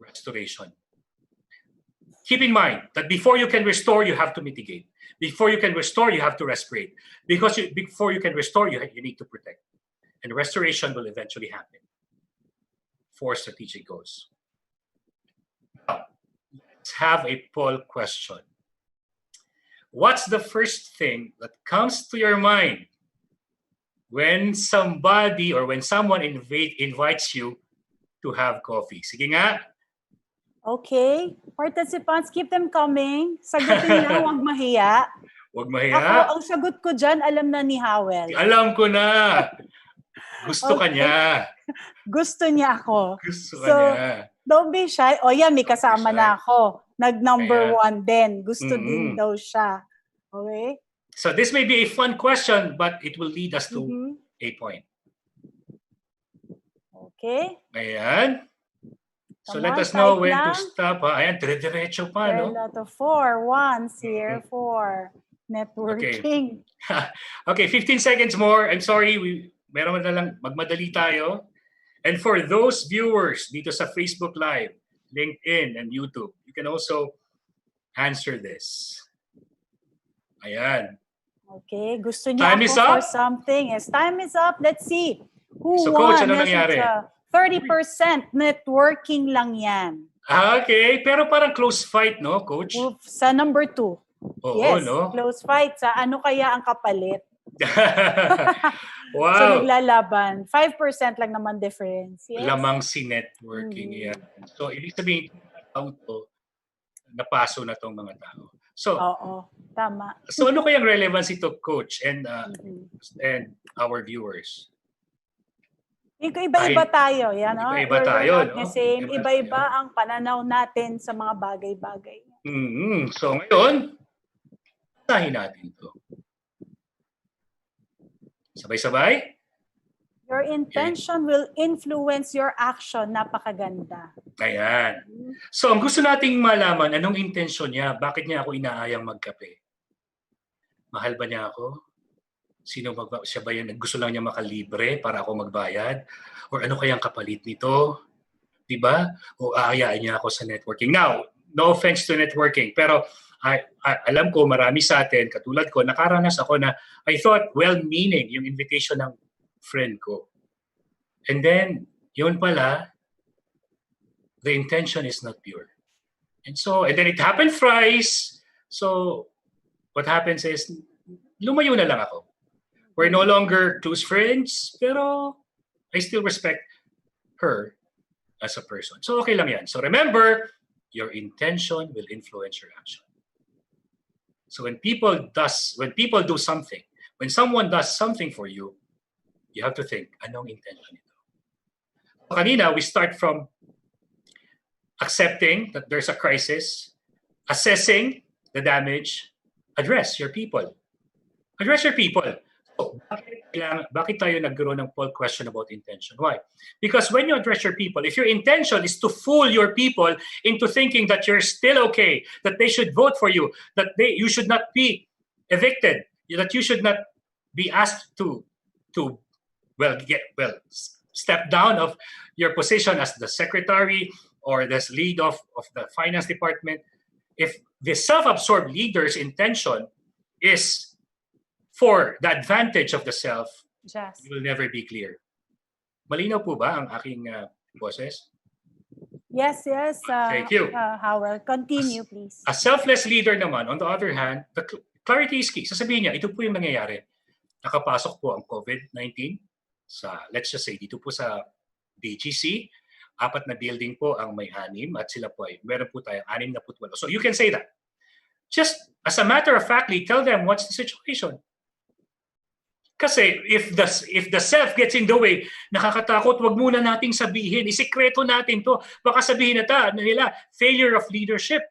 restoration. Keep in mind that before you can restore, you have to mitigate. Before you can restore, you have to respirate. Before you can restore, you need to protect. And restoration will eventually happen. 4 strategic goals. Now, let's have a poll question. What's the first thing that comes to your mind when somebody or when someone invites you to have coffee? Sige nga. Okay. Participants, keep them coming. Sagutin lang, huwag mahiya. Huwag mahiya. Ako, ang sagot ko dyan, alam na ni Howell. Alam ko na. Gusto ka niya. Gusto niya ako. Gusto ka niya. Don't be shy. O yan, may kasama na ako. Nag-number 1 din. Gusto din daw siya. Okay? So this may be a fun question, but it will lead us to a point. Okay. Ayan. So Come let on, us know type when lang. to stop. Ayan, dire-diretso pa, no? Lot of 4. 1 here, 4. Networking. Okay, 15 seconds more. I'm sorry, meron na lang, magmadali tayo. And for those viewers dito sa Facebook Live, LinkedIn, and YouTube, you can also answer this. Ayan. Okay, gusto niya Time ako is up. for something. Yes, time is up. Let's see. Who So, won? Coach, ano Yes, nangyari? it's 30% networking lang yan. Okay, pero parang close fight, no, Coach? Sa number 2. Oo, Yes, no? close fight. Sa ano kaya ang kapalit? Wow. So naglalaban. 5% lang naman difference. Yes. Lamang si networking. Yan. So, ibig sabihin, auto, napaso na tong mga tao. So, Oo, tama. so ano kayang relevancy to Coach and our viewers? Iba-iba tayo. Yan, Iba-iba We're tayo, not no? the same. Iba Iba-iba tayo. ang pananaw natin sa mga bagay-bagay. So, ngayon, tahin natin to. Sabay-sabay? Your intention will influence your action. Napakaganda. Ayan. So, ang gusto nating malaman, anong intensyon niya? Bakit niya ako inaayang magkape? Mahal ba niya ako? Siya ba yan? Gusto lang niya makalibre para ako magbayad? Or ano kayang kapalit nito? Diba? O aayaan niya ako sa networking. Now, no offense to networking, pero alam ko marami sa atin, katulad ko, nakaranas ako na I thought well-meaning yung invitation ng friend ko. And then, yun pala, the intention is not pure. And then it happened thrice. So, what happens is, lumayo na lang ako. We're no longer close friends, pero I still respect her as a person. So, okay lang yan. So, remember, your intention will influence your action. So, when people do something, when someone does something for you, you have to think, anong intention ito? Kanina, we start from accepting that there's a crisis, assessing the damage, address your people. Address your people. So, bakit tayo nagkaroon ng poll question about intention? Why? Because when you address your people, if your intention is to fool your people into thinking that you're still okay, that they should vote for you, that you should not be evicted, that you should not be asked to step down of your position as the secretary or the lead of the finance department, if the self-absorbed leader's intention is for the advantage of the self, Yes. it will never be clear. Malinaw po ba ang aking boses? Yes. Thank you. Howell, continue, please. A selfless leader naman, on the other hand, the clarity is key. Sasabihin niya, ito po yung nangyayari. Nakapasok po ang COVID-19 sa, let's just say, dito po sa BGC, 4 na building po ang may 6 at sila po ay, meron po tayong 68. So you can say that. Just as a matter of factly, tell them what's the situation. Kasi if the self gets in the way, nakakatakot, wag muna nating sabihin, isikreto natin to. Baka sabihin nila, failure of leadership.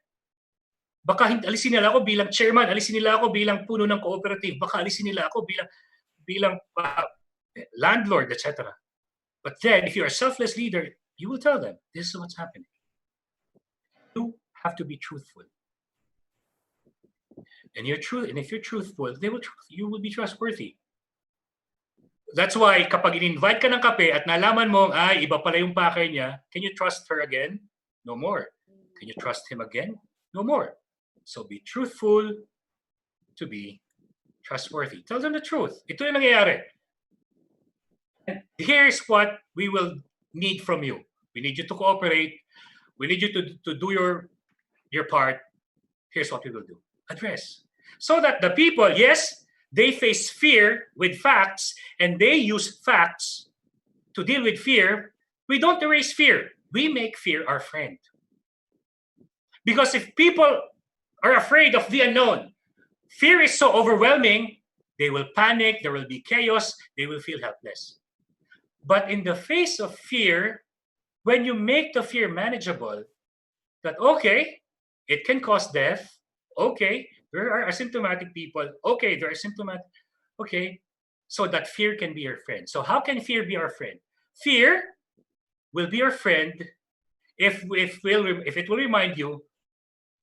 Baka alisin nila ako bilang chairman, alisin nila ako bilang puno ng cooperative, baka alisin nila ako bilang landlord, etc. But then, if you're a selfless leader, you will tell them, this is what's happening. You have to be truthful. And if you're truthful, you will be trustworthy. That's why kapag in-invite ka ng kape at nalaman mo, iba pala yung pakay niya, can you trust her again? No more. Can you trust him again? No more. So be truthful to be trustworthy. Tell them the truth. Ito yung nangyayari. And here's what we will need from you. We need you to cooperate. We need you to do your part. Here's what we will do. Address. So that the people, yes, they face fear with facts, and they use facts to deal with fear. We don't erase fear. We make fear our friend. Because if people are afraid of the unknown, fear is so overwhelming, they will panic, there will be chaos, they will feel helpless. But in the face of fear, when you make the fear manageable, that okay, it can cause death, okay, there are asymptomatic people. Okay, there are symptomatic. Okay, so that fear can be your friend. So how can fear be our friend? Fear will be your friend if it will remind you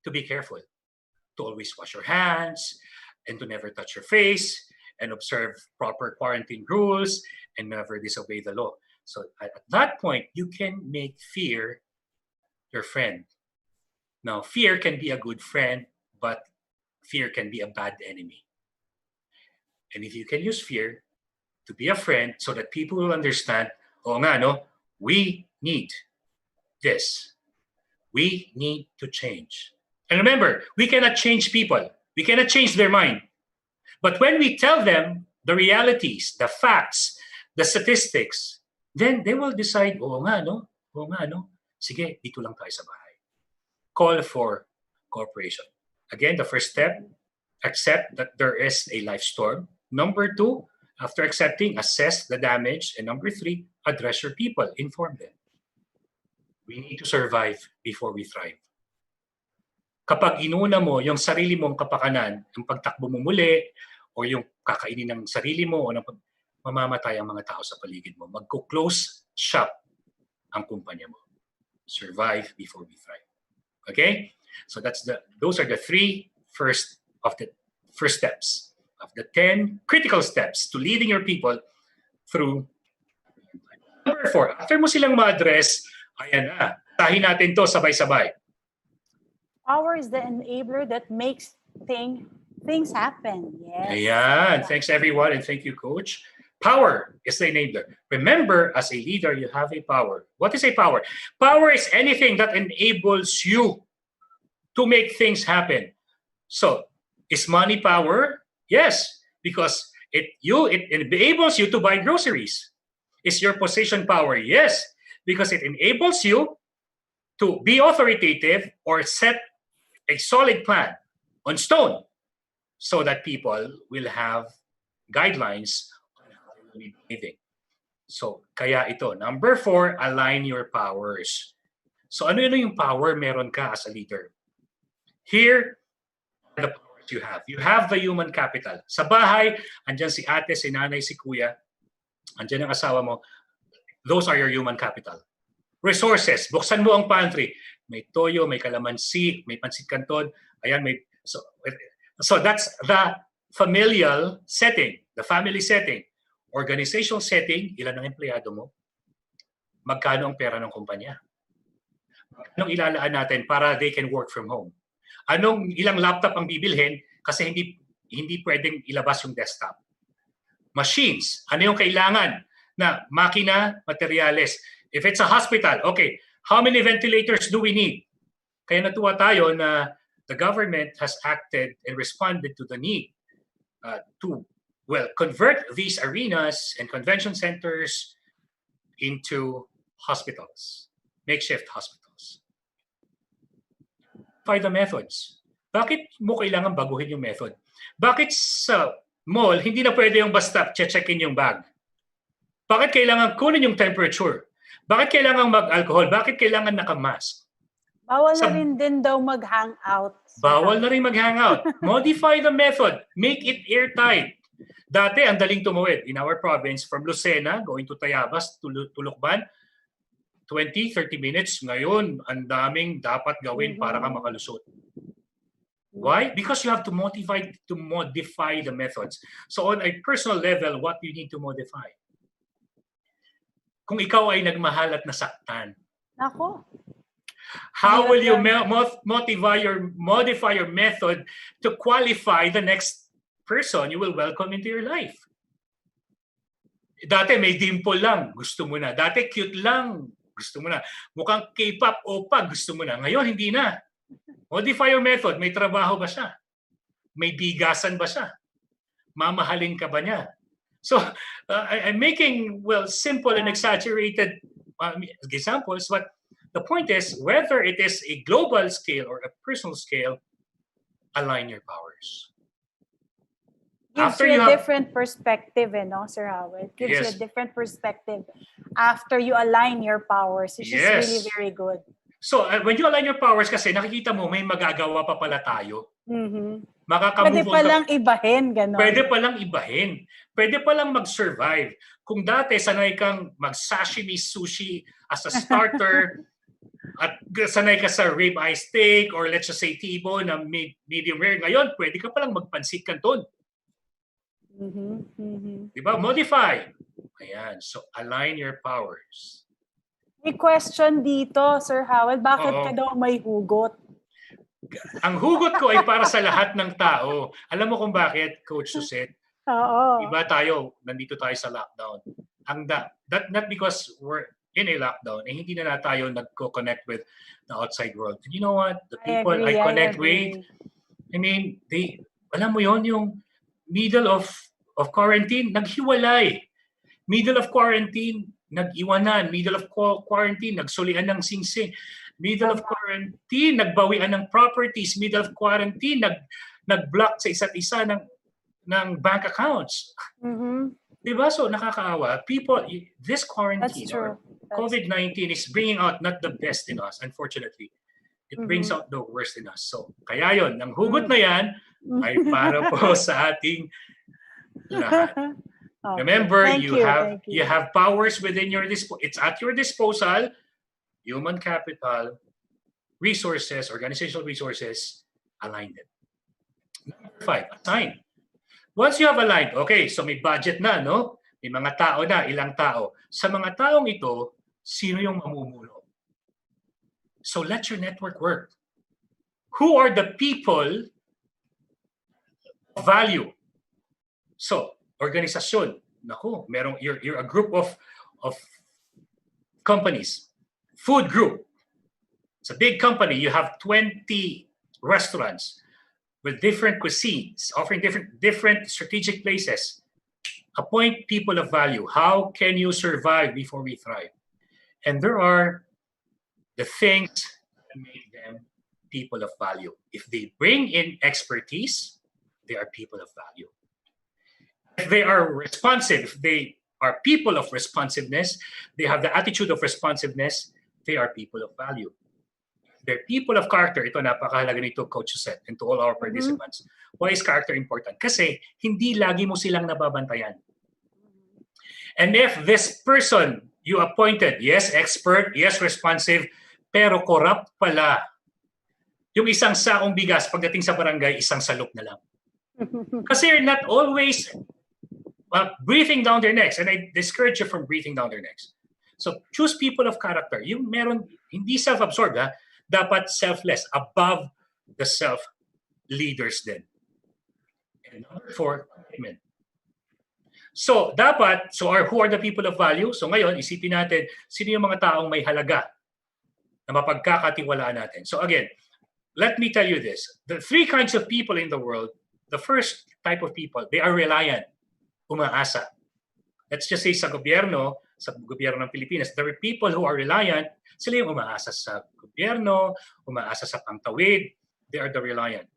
to be careful, to always wash your hands, and to never touch your face, and observe proper quarantine rules, and never disobey the law. So at that point, you can make fear your friend. Now, fear can be a good friend, but fear can be a bad enemy. And if you can use fear to be a friend so that people will understand, we need this. We need to change. And remember, we cannot change people. We cannot change their mind. But when we tell them the realities, the facts, the statistics, then they will decide, sige, dito lang tayo sa bahay. Call for cooperation. Again, the first step, accept that there is a life storm. Number 2, after accepting, assess the damage. And number 3, address your people, inform them. We need to survive before we thrive. Kapag inuna mo yung sarili mong kapakanan, yung pagtakbo mo muli, o yung kakainin ng sarili mo, o mamamatay ang mga tao sa paligid mo. Magko-close shop ang kumpanya mo. Survive before we thrive. Okay? So those are the 3 first steps. of the 10 critical steps to leading your people through. Number 4, after mo silang ma-address, ayan na, tahin natin to sabay-sabay. Power is the enabler that makes things happen. Yes. Ayan. Thanks, everyone, and thank you, Coach. Power is the enabler. Remember, as a leader, you have a power. What is a power? Power is anything that enables you to make things happen. So, is money power? Yes, because it enables you to buy groceries. Is your position power? Yes, because it enables you to be authoritative or set a solid plan on stone so that people will have guidelines on how they will be behaving. So, kaya ito. Number 4, align your powers. So, ano yung power meron ka as a leader? Here are the powers you have. You have the human capital. Sa bahay, andyan si ate, si nanay, si kuya, andyan ang asawa mo. Those are your human capital. Resources. Buksan mo ang pantry. May toyo, may kalamansi, may pansit canton. Ayan, so that's the familial setting, the family setting. Organizational setting, ilan ang empleyado mo? Magkano ang pera ng kumpanya? Anong ilalaan natin para they can work from home? Ilang laptop ang bibilhin kasi hindi pwedeng ilabas yung desktop. Machines, ano yung kailangan na makina, materyales? If it's a hospital, okay, how many ventilators do we need? Kaya natuwa tayo na the government has acted and responded to the need to convert these arenas and convention centers into hospitals, makeshift hospitals. By the methods. Bakit mo kailangan baguhin yung method? Bakit sa mall, hindi na pwede yung basta check-in yung bag? Bakit kailangan kunin yung temperature? Bakit kailangan mag-alcohol? Bakit kailangan nakamask? Bawal na rin din daw mag-hangout. Bawal na rin mag-hangout. Modify the method. Make it airtight. Dati, ang daling tumawid. In our province, from Lucena, going to Tayabas, to Lukban, 20-30 minutes. Ngayon, ang daming dapat gawin para ka makalusot. Why? Because you have to modify the methods. So on a personal level, what you need to modify? Kung ikaw ay nagmahal at nasaktan, Ako. how will you modify your method to qualify the next person you will welcome into your life? Dati may dimple lang, gusto mo na. Dati cute lang, gusto mo na. Mukhang K-pop opa, gusto mo na. Ngayon, hindi na. Modify your method. May trabaho ba siya? May bigasan ba siya? Mamahalin ka ba niya? So, I'm making, simple and exaggerated examples, but the point is, whether it is a global scale or a personal scale, align your powers. Gives you a different perspective, Sir Howell? Gives you a different perspective after you align your powers, which is really very good. So, when you align your powers kasi, nakikita mo, may magagawa pa pala tayo. Pwede palang ibahin, gano'n. Pwede palang ibahin. Pwede palang mag-survive. Kung dati, sanay kang mag-sashimi sushi as a starter, at sanay ka sa ribeye steak, or let's just say T-bone na medium rare, ngayon, pwede ka palang magpansit canton. Diba? Modify. Ayan. So, align your powers. May question dito, Sir Howell. Bakit ka daw may hugot? Ang hugot ko ay para sa lahat ng tao. Alam mo kung bakit, Coach Suset? Oo. Iba tayo, nandito tayo sa lockdown. Not because we're in a lockdown, hindi na tayo nagko-connect with the outside world. And you know what? The people I connect with, I mean, alam mo yon, yung middle of quarantine, naghiwalay. Middle of quarantine, nag-iwanan. Middle of quarantine, nagsulian ng singsing. Middle of quarantine, nagbawian ng properties. Middle of quarantine, nag-block sa isa't isa ng bank accounts. Diba? So, nakakaawa. People, this quarantine or COVID-19 is bringing out not the best in us, unfortunately. It brings out the worst in us. So, kaya yon, ang hugot na yan ay para po sa ating lahat. Remember, you have powers within your disposal. It's at your disposal. Human capital, resources, organizational resources, align them. Number 5, assign. Once you have aligned, okay, so may budget na, no? May mga tao na, ilang tao. Sa mga taong ito, sino yung mamumuno? So let your network work. Who are the people of value? So, organisasyon. Naku, you're a group of companies. Food group. It's a big company. You have 20 restaurants with different cuisines, offering different strategic places. Appoint people of value. How can you survive before we thrive? And there are the things that make them people of value. If they bring in expertise, they are people of value. If they are responsive, if they are people of responsiveness, they have the attitude of responsiveness, they are people of value. They're people of character. Ito, napakahalaga nito, Coach Josette, and to all our participants. Why is character important? Kasi hindi lagi mo silang nababantayan. And if this person you appointed, yes, expert, yes, responsive, pero corrupt pala, yung isang saong bigas pagdating sa barangay, isang salok na lang. Kasi you're not always breathing down their necks. And I discourage you from breathing down their necks. So choose people of character. Yung meron, hindi self-absorbed, ha? Dapat selfless, above the self-leaders din. And number 4, commitment. So who are the people of value? So ngayon, isipin natin, sino yung mga taong may halaga na mapagkakatiwalaan natin. So again, let me tell you this. The 3 kinds of people in the world, the first type of people, they are reliant, umaasa. Let's just say sa gobyerno ng Pilipinas, there are people who are reliant, sila yung umaasa sa gobyerno, umaasa sa pangtawid, they are the reliant.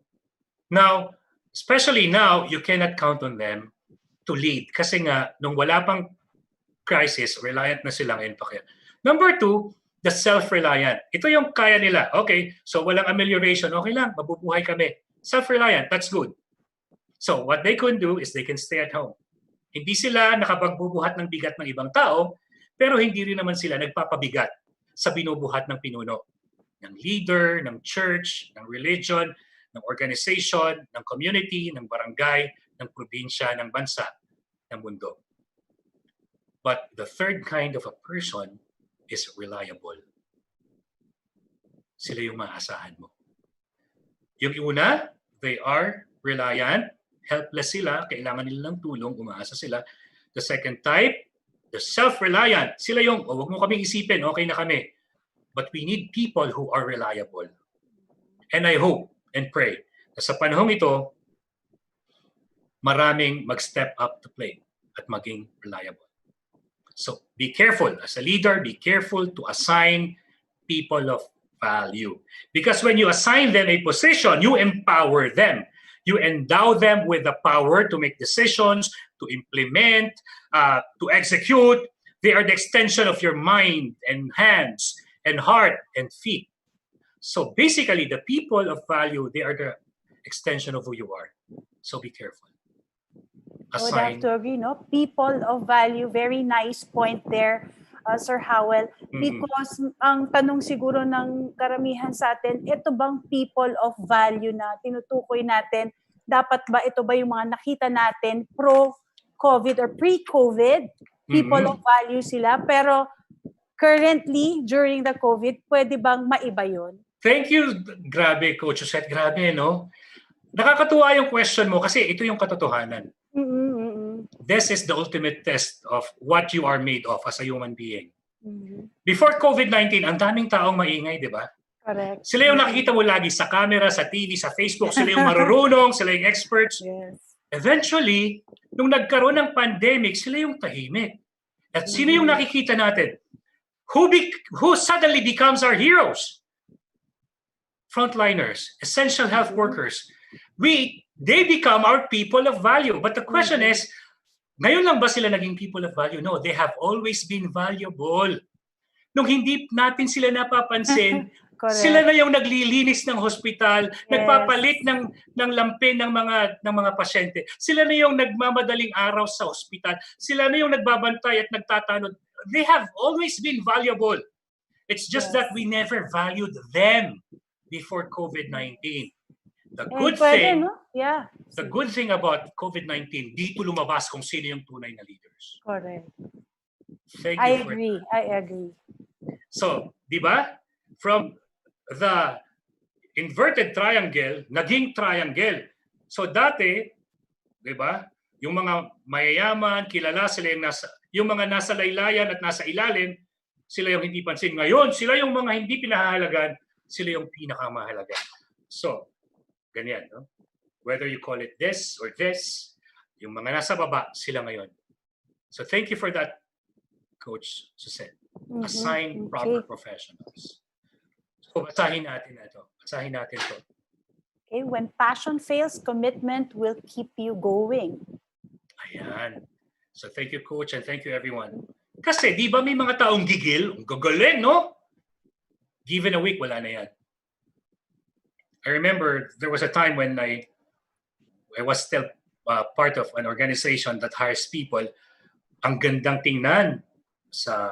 Now, especially now, you cannot count on them to lead. Kasi nga, nung wala pang crisis, reliant na silang empake. Number 2, the self-reliant. Ito yung kaya nila. Okay, so walang amelioration. Okay lang, mabubuhay kami. Self-reliant, that's good. So what they can do is they can stay at home. Hindi sila nakapagbubuhat ng bigat ng ibang tao, pero hindi rin naman sila nagpapabigat sa binubuhat ng pinuno. Ng leader, ng church, ng religion, ng organization, ng community, ng barangay, ng probinsya, ng bansa, ng mundo. But the third kind of a person is reliable. Sila yung maasahan mo. Yung una, they are reliant, helpless sila, kailangan nila ng tulong, umaasa sila. The second type, the self-reliant. Sila yung, wag mo kaming isipin, okay na kami. But we need people who are reliable. And I hope and pray na sa panahong ito, maraming mag-step up to play at maging reliable. So be careful. As a leader, be careful to assign people of value. Because when you assign them a position, you empower them. You endow them with the power to make decisions, to implement, to execute. They are the extension of your mind and hands and heart and feet. So basically, the people of value, they are the extension of who you are. So be careful. I would have to agree, no? People of value, very nice point there, Sir Howell. Because ang tanong siguro ng karamihan sa atin, ito bang people of value na tinutukoy natin? Dapat ba ito ba yung mga nakita natin pro-COVID or pre-COVID? People of value sila. Pero currently, during the COVID, pwede bang maiba yun? Thank you. Grabe, Coach Josette. Grabe, no? Nakakatuwa yung question mo kasi ito yung katotohanan. This is the ultimate test of what you are made of as a human being. Before COVID-19, ang daming taong maingay, di ba? Correct. Sila yung nakikita mo lagi sa camera, sa TV, sa Facebook. Sila yung marurunong, sila yung experts. Yes. Eventually, nung nagkaroon ng pandemic, sila yung tahimik. At sino yung nakikita natin? Who suddenly becomes our heroes? Frontliners, essential health workers. They become our people of value. But the question is, ngayon lang ba sila naging people of value? No, they have always been valuable. Nung hindi natin sila napapansin, sila na yung naglilinis ng hospital, nagpapalit ng lampin ng mga pasyente. Sila na yung nagmamadaling araw sa hospital. Sila na yung nagbabantay at nagtatanod. They have always been valuable. It's just that we never valued them before COVID-19. The And good pwede, thing, no? Yeah. the good thing about COVID-19, dito lumabas kung sino yung tunay na leaders. Correct. Thank I you for agree. that. I agree. So, di ba? From the inverted triangle, naging triangle. So dati, di ba? Yung mga mayayaman, kilala sila yung mga nasa laylayan at nasa ilalim, sila yung hindi pansin. Ngayon, sila yung mga hindi pinahahalagan, sila yung pinakamahalaga. So, ganyan, no? Whether you call it this or this, yung mga nasa baba, sila ngayon. So thank you for that, Coach Suset. Assign proper professionals. So basahin natin na ito. Basahin natin ito. Okay, when passion fails, commitment will keep you going. Ayan. So thank you, Coach, and thank you, everyone. Kasi di ba may mga taong gigil? Ang gagaling, no? Given a week, wala na yan. I remember there was a time when I was still part of an organization that hires people. Ang gandang tingnan sa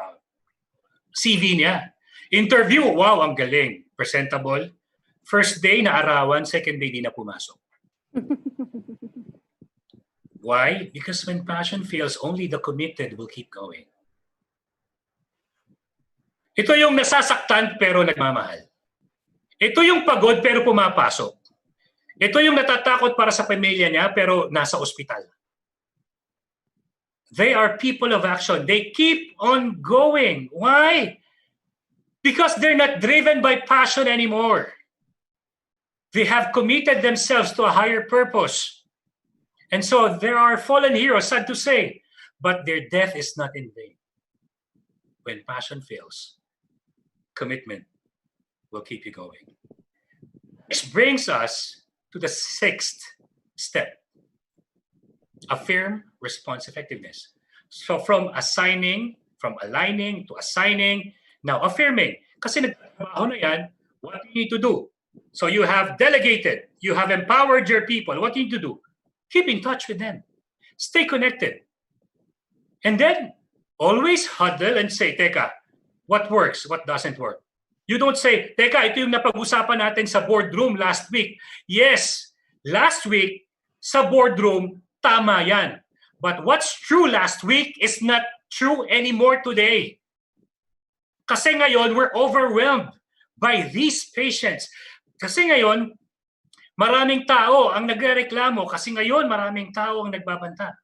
CV niya. Interview, wow, ang galing. Presentable. First day na arawan, second day di na pumasok. Why? Because when passion fails, only the committed will keep going. Ito yung nasasaktan pero nagmamahal. Ito yung pagod pero pumapasok. Ito yung natatakot para sa pamilya niya pero nasa ospital. They are people of action. They keep on going. Why? Because they're not driven by passion anymore. They have committed themselves to a higher purpose. And so there are fallen heroes, sad to say, but their death is not in vain. When passion fails, commitment will keep you going. This brings us to the sixth step. Affirm response effectiveness. So from aligning to assigning, now affirming. Kasi nagtatrabaho na yan, what you need to do. So you have delegated, you have empowered your people. What you need to do? Keep in touch with them. Stay connected. And then always huddle and say, teka, what works, what doesn't work? You don't say, teka, ito yung napag-usapan natin sa boardroom last week. Yes, last week, sa boardroom, tama yan. But what's true last week is not true anymore today. Kasi ngayon, we're overwhelmed by these patients. Kasi ngayon, maraming tao ang nagrereklamo kasi ngayon maraming tao ang nagbabanta.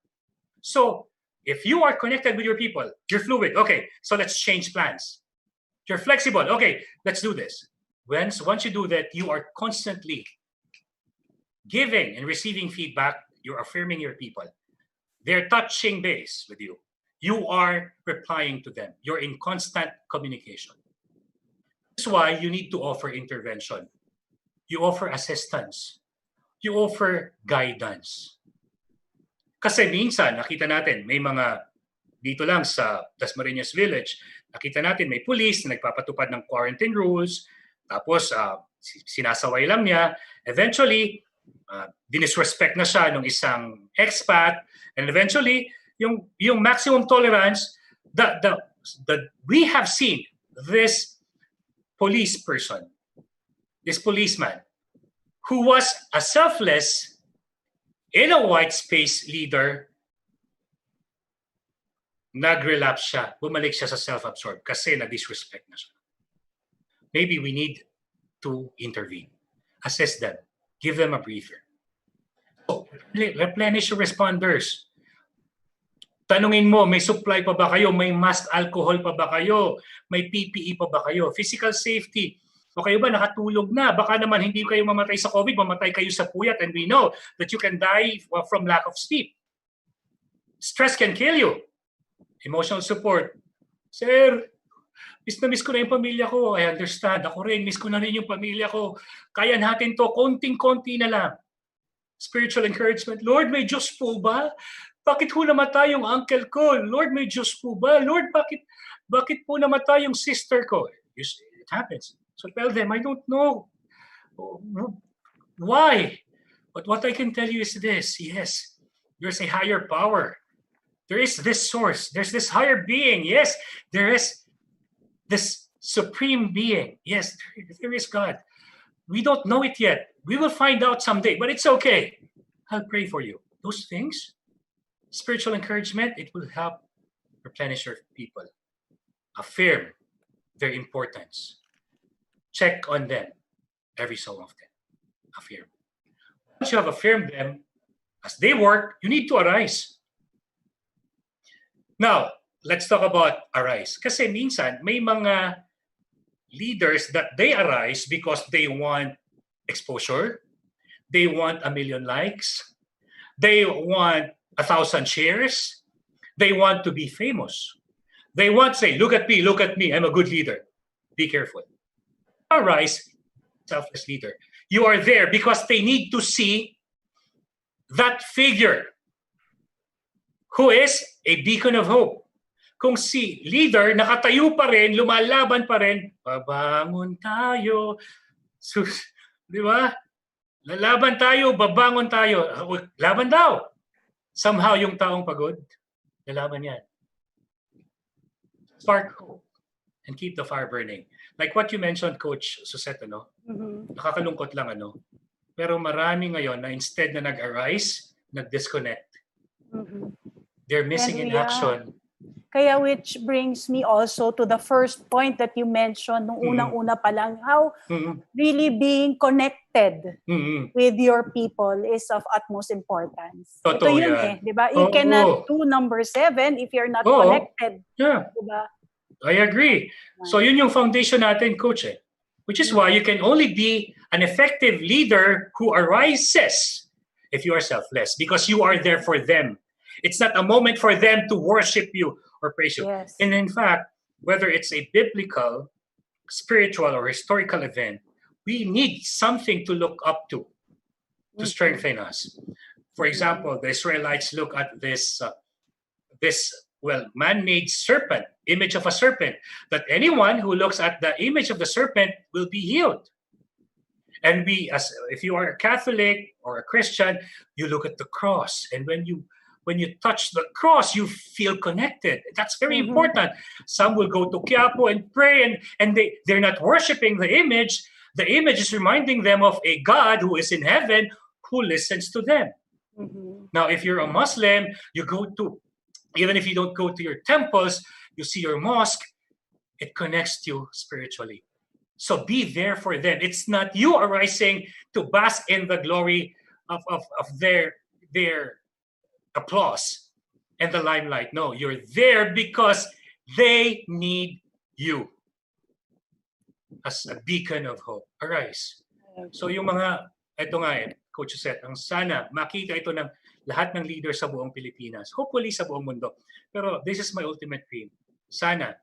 So, if you are connected with your people, you're fluid. Okay, so let's change plans. You're flexible. Okay, let's do this. Once you do that, you are constantly giving and receiving feedback. You're affirming your people. They're touching base with you. You are replying to them. You're in constant communication. That's why you need to offer intervention. You offer assistance. You offer guidance. Kasi minsan, nakita natin, may mga dito lang sa Dasmariñas Village, nakita natin may police na nagpapatupad ng quarantine rules, tapos sinasaway lang niya. Eventually, dinisrespect na siya ng isang expat, and eventually, yung maximum tolerance, we have seen this police person, this policeman, who was a selfless, in a white space leader, nag-relapse siya, bumalik siya sa self-absorbed kasi na-disrespect na siya. Maybe we need to intervene. Assess them. Give them a breather. So, replenish your responders. Tanungin mo, may supply pa ba kayo? May mask alcohol pa ba kayo? May PPE pa ba kayo? Physical safety. O kayo ba nakatulog na? Baka naman hindi kayo mamatay sa COVID, mamatay kayo sa puyat, and we know that you can die from lack of sleep. Stress can kill you. Emotional support. Sir, miss na miss ko na yung pamilya ko. I understand. Ako rin, miss ko na rin yung pamilya ko. Kaya natin to, konting-konti na lang. Spiritual encouragement. Lord, may Diyos po ba? Bakit po namatay yung uncle ko? Lord, may Diyos po ba? Lord, bakit po namatay yung sister ko? It happens. So tell them, I don't know. Why? But what I can tell you is this. Yes, there's a higher power. There is this source. There's this higher being. Yes, there is this supreme being. Yes, there is God. We don't know it yet. We will find out someday, but it's okay. I'll pray for you. Those things, spiritual encouragement, it will help replenish your people. Affirm their importance. Check on them every so often. Affirm. Once you have affirmed them, as they work, you need to arise. Now, let's talk about arise. Kasi minsan, may mga leaders that they arise because they want exposure, they want 1 million likes, they want 1,000 shares, they want to be famous. They want to say, look at me, I'm a good leader. Be careful. Arise, selfless leader. You are there because they need to see that figure who is a beacon of hope. Kung si leader nakatayo pa rin, lumalaban pa rin, babangon tayo. Di ba? Lalaban tayo, babangon tayo. Laban daw. Somehow yung taong pagod, lalaban yan. Spark hope and keep the fire burning. Like what you mentioned, Coach Susette, ano? Nakakalungkot lang, ano? Pero marami ngayon na instead na nag-arise, nag-disconnect. They're missing in action. Kaya which brings me also to the first point that you mentioned nung unang-una pa lang, how really being connected with your people is of utmost importance. Ito yun eh, di ba? You cannot do number 7 if you're not connected. Yeah. Di ba? I agree. So yun yung foundation natin, Coach. Eh. Which is why you can only be an effective leader who arises if you are selfless, because you are there for them. It's not a moment for them to worship you or praise you. Yes. And in fact, whether it's a biblical, spiritual, or historical event, we need something to look up to strengthen us. For example, the Israelites look at this man-made serpent, image of a serpent, that anyone who looks at the image of the serpent will be healed. And if you are a Catholic or a Christian, you look at the cross, and when you touch the cross, you feel connected. That's very important. Some will go to Quiapo and pray, and they're not worshiping the image. The image is reminding them of a God who is in heaven who listens to them. Now, if you're a Muslim, even if you don't go to your temples, you see your mosque, it connects you spiritually. So be there for them. It's not you arising to bask in the glory of their applause and the limelight. No, you're there because they need you as a beacon of hope. Arise. So yung ito nga Coach Susette, ang sana makita ito ng lahat ng leaders sa buong Pilipinas. Hopefully sa buong mundo. Pero this is my ultimate dream. Sana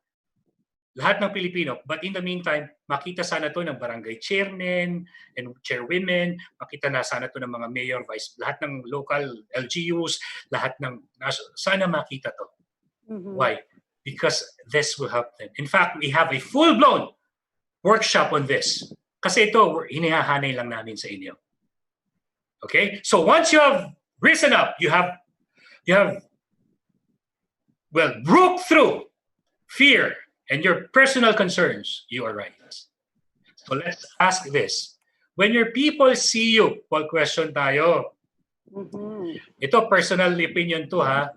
lahat ng Pilipino, but in the meantime, makita sana to ng barangay chairmen and chairwomen, makita na sana to ng mga mayor, vice, lahat ng local LGUs, lahat ng sana makita to. Why? Because this will help them. In fact, we have a full-blown workshop on this. Kasi ito, hinihahanay lang namin sa inyo. Okay? So once you have risen up, you have broke through fear and your personal concerns, you arise. So let's ask this. When your people see you, Paul, question tayo. Ito, personal opinion to ha.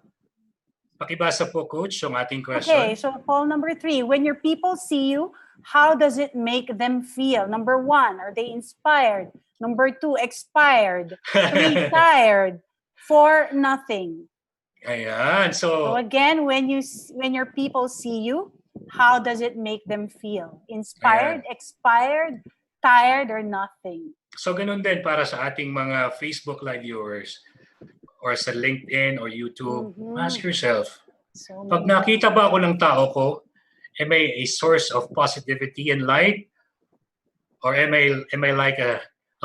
Pakibasa po, Coach, yung ating question. Okay, so Paul, number 3. When your people see you, how does it make them feel? Number 1, are they inspired? Number 2, expired. 3, tired. 4, nothing. Ayan, So again, when your people see you, how does it make them feel? Inspired, expired, tired, or nothing? So ganun din para sa ating mga Facebook Live viewers or sa LinkedIn or YouTube. Ask yourself, pag nakita ba ako ng tao ko, am I a source of positivity and light? Or am I like a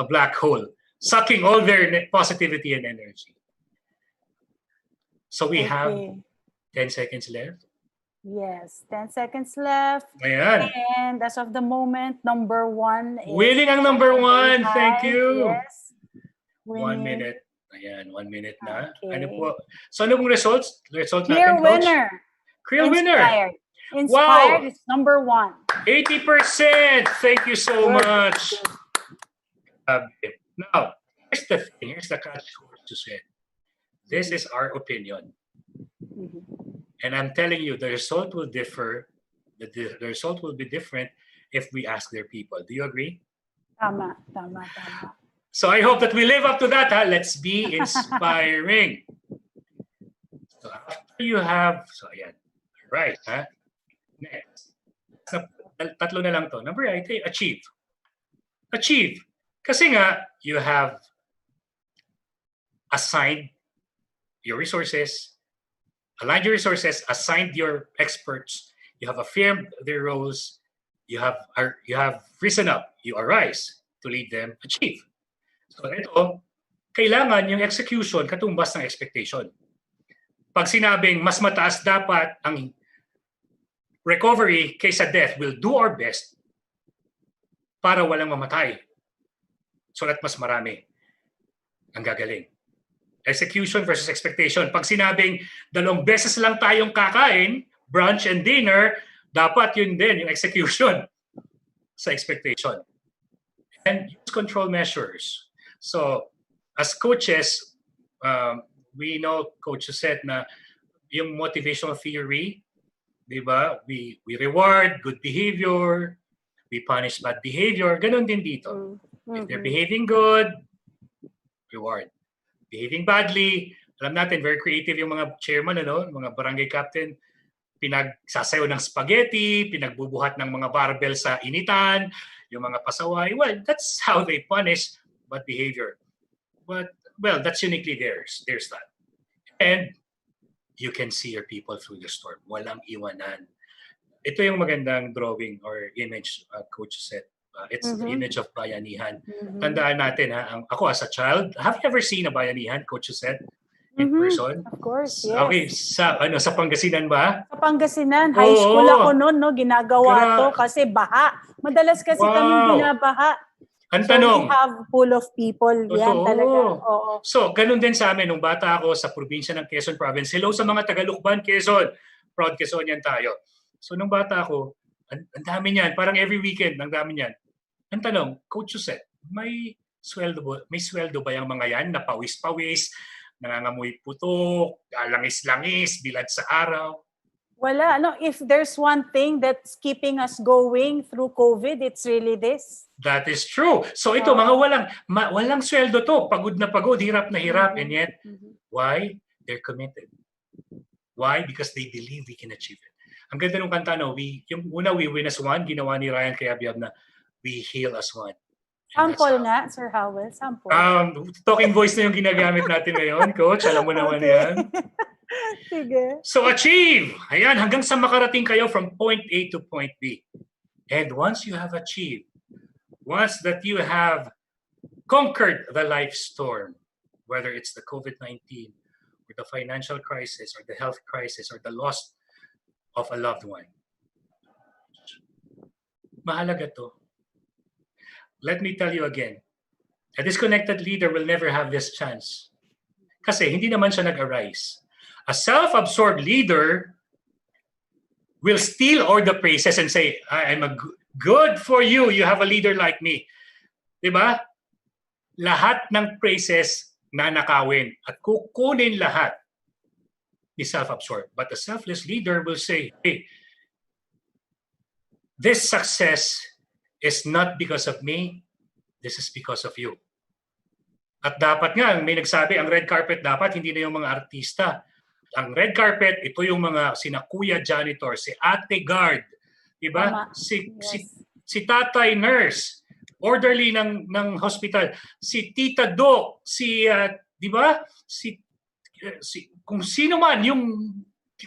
black hole, sucking all their positivity and energy? So we have 10 seconds left. Yes, 10 seconds left. Ayan. And as of the moment, number 1 is... Winning ang number 1. Thank you. Yes. 1 minute. Ayan, 1 minute na. Okay. Ano po? So ano pong results? Result Clear natin, Coach? winner. Clear winner. Inspired is number 1. 80%. Thank you so much. Now, here's the thing. Here's the catch to say. This is our opinion. And I'm telling you, the result will differ. The result will be different if we ask their people. Do you agree? Tama. So I hope that we live up to that. Let's be inspiring. So after you have, so ayan, right, next. Tatlo na lang to. Number 8, achieve. Achieve. Kasi nga, you have assigned your resources, aligned your resources, assigned your experts, you have affirmed their roles, you have risen up, you arise to lead them, achieve. So ito, kailangan yung execution katumbas ng expectation. Pag sinabing mas mataas dapat ang recovery kaysa death, we'll do our best para walang mamatay. So that mas marami ang gagaling. Execution versus expectation. Pag sinabing 2 beses lang tayong kakain, brunch and dinner, dapat yun din yung execution sa expectation. And use control measures. So, as coaches, we know Coach said na yung motivational theory, di ba? We reward good behavior, we punish bad behavior. Ganon din dito. If they're behaving good, reward. Behaving badly, alam natin, very creative yung mga chairman, mga barangay captain, pinagsasayaw ng spaghetti, pinagbubuhat ng mga barbell sa initan, yung mga pasaway. Well, that's how they punish bad behavior. But, well, that's uniquely theirs. There's that. And you can see your people through the storm. Walang iwanan. Ito yung magandang drawing or image, Coach said. It's the image of bayanihan. Tandaan natin, ako as a child, have you ever seen a bayanihan, Coach said, in person? Of course, yes. Okay, sa Pangasinan ba? Sa Pangasinan, high school ako noon, ginagawa to kasi baha. Madalas kasi kami binabaha. Ang tanong, we have full of people. Yan talaga. Oo. So, ganun din sa amin, nung bata ako sa probinsya ng Quezon Province. Hello sa mga Tagalukban, Quezon. Proud Quezonian tayo. So, nung bata ako, ang dami niyan. Parang every weekend, ang dami niyan. Ang tanong, Coach Jose, may sweldo ba yung mga yan na pawis-pawis, nangangamoy putok, langis-langis, bilad sa araw? Wala. If there's one thing that's keeping us going through COVID, it's really this. That is true. So ito, mga walang sweldo to. Pagod na pagod, hirap na hirap. And yet, why? They're committed. Why? Because they believe we can achieve it. Ang ganda ng kanta, yung una, we win as one, ginawa ni Ryan Kayabyab na we heal as one. Sample nga, Sir Howell. Sample. Talking voice na yung ginagamit natin ngayon, Coach. Alam mo naman yan. Sige. So achieve! Ayan, hanggang sa makarating kayo from point A to point B. And once you have achieved, once that you have conquered the life storm, whether it's the COVID-19 or the financial crisis or the health crisis or the loss of a loved one, mahalaga to. Let me tell you again, a disconnected leader will never have this chance. Kasi hindi naman siya nag-arise. A self-absorbed leader will steal all the praises and say, I'm a good for you. You have a leader like me. Diba? Lahat ng praises nanakawin at kukunin lahat ni self-absorbed. But a selfless leader will say, hey, this success is not because of me, this is because of you. At dapat nga, may nagsabi, ang red carpet dapat hindi na yung mga artista. Ang red carpet, ito yung mga sina Kuya Janitor, si Ate Guard, diba? Si Tatay Nurse, orderly ng hospital, si Tita Doc, diba? Kung sino man yung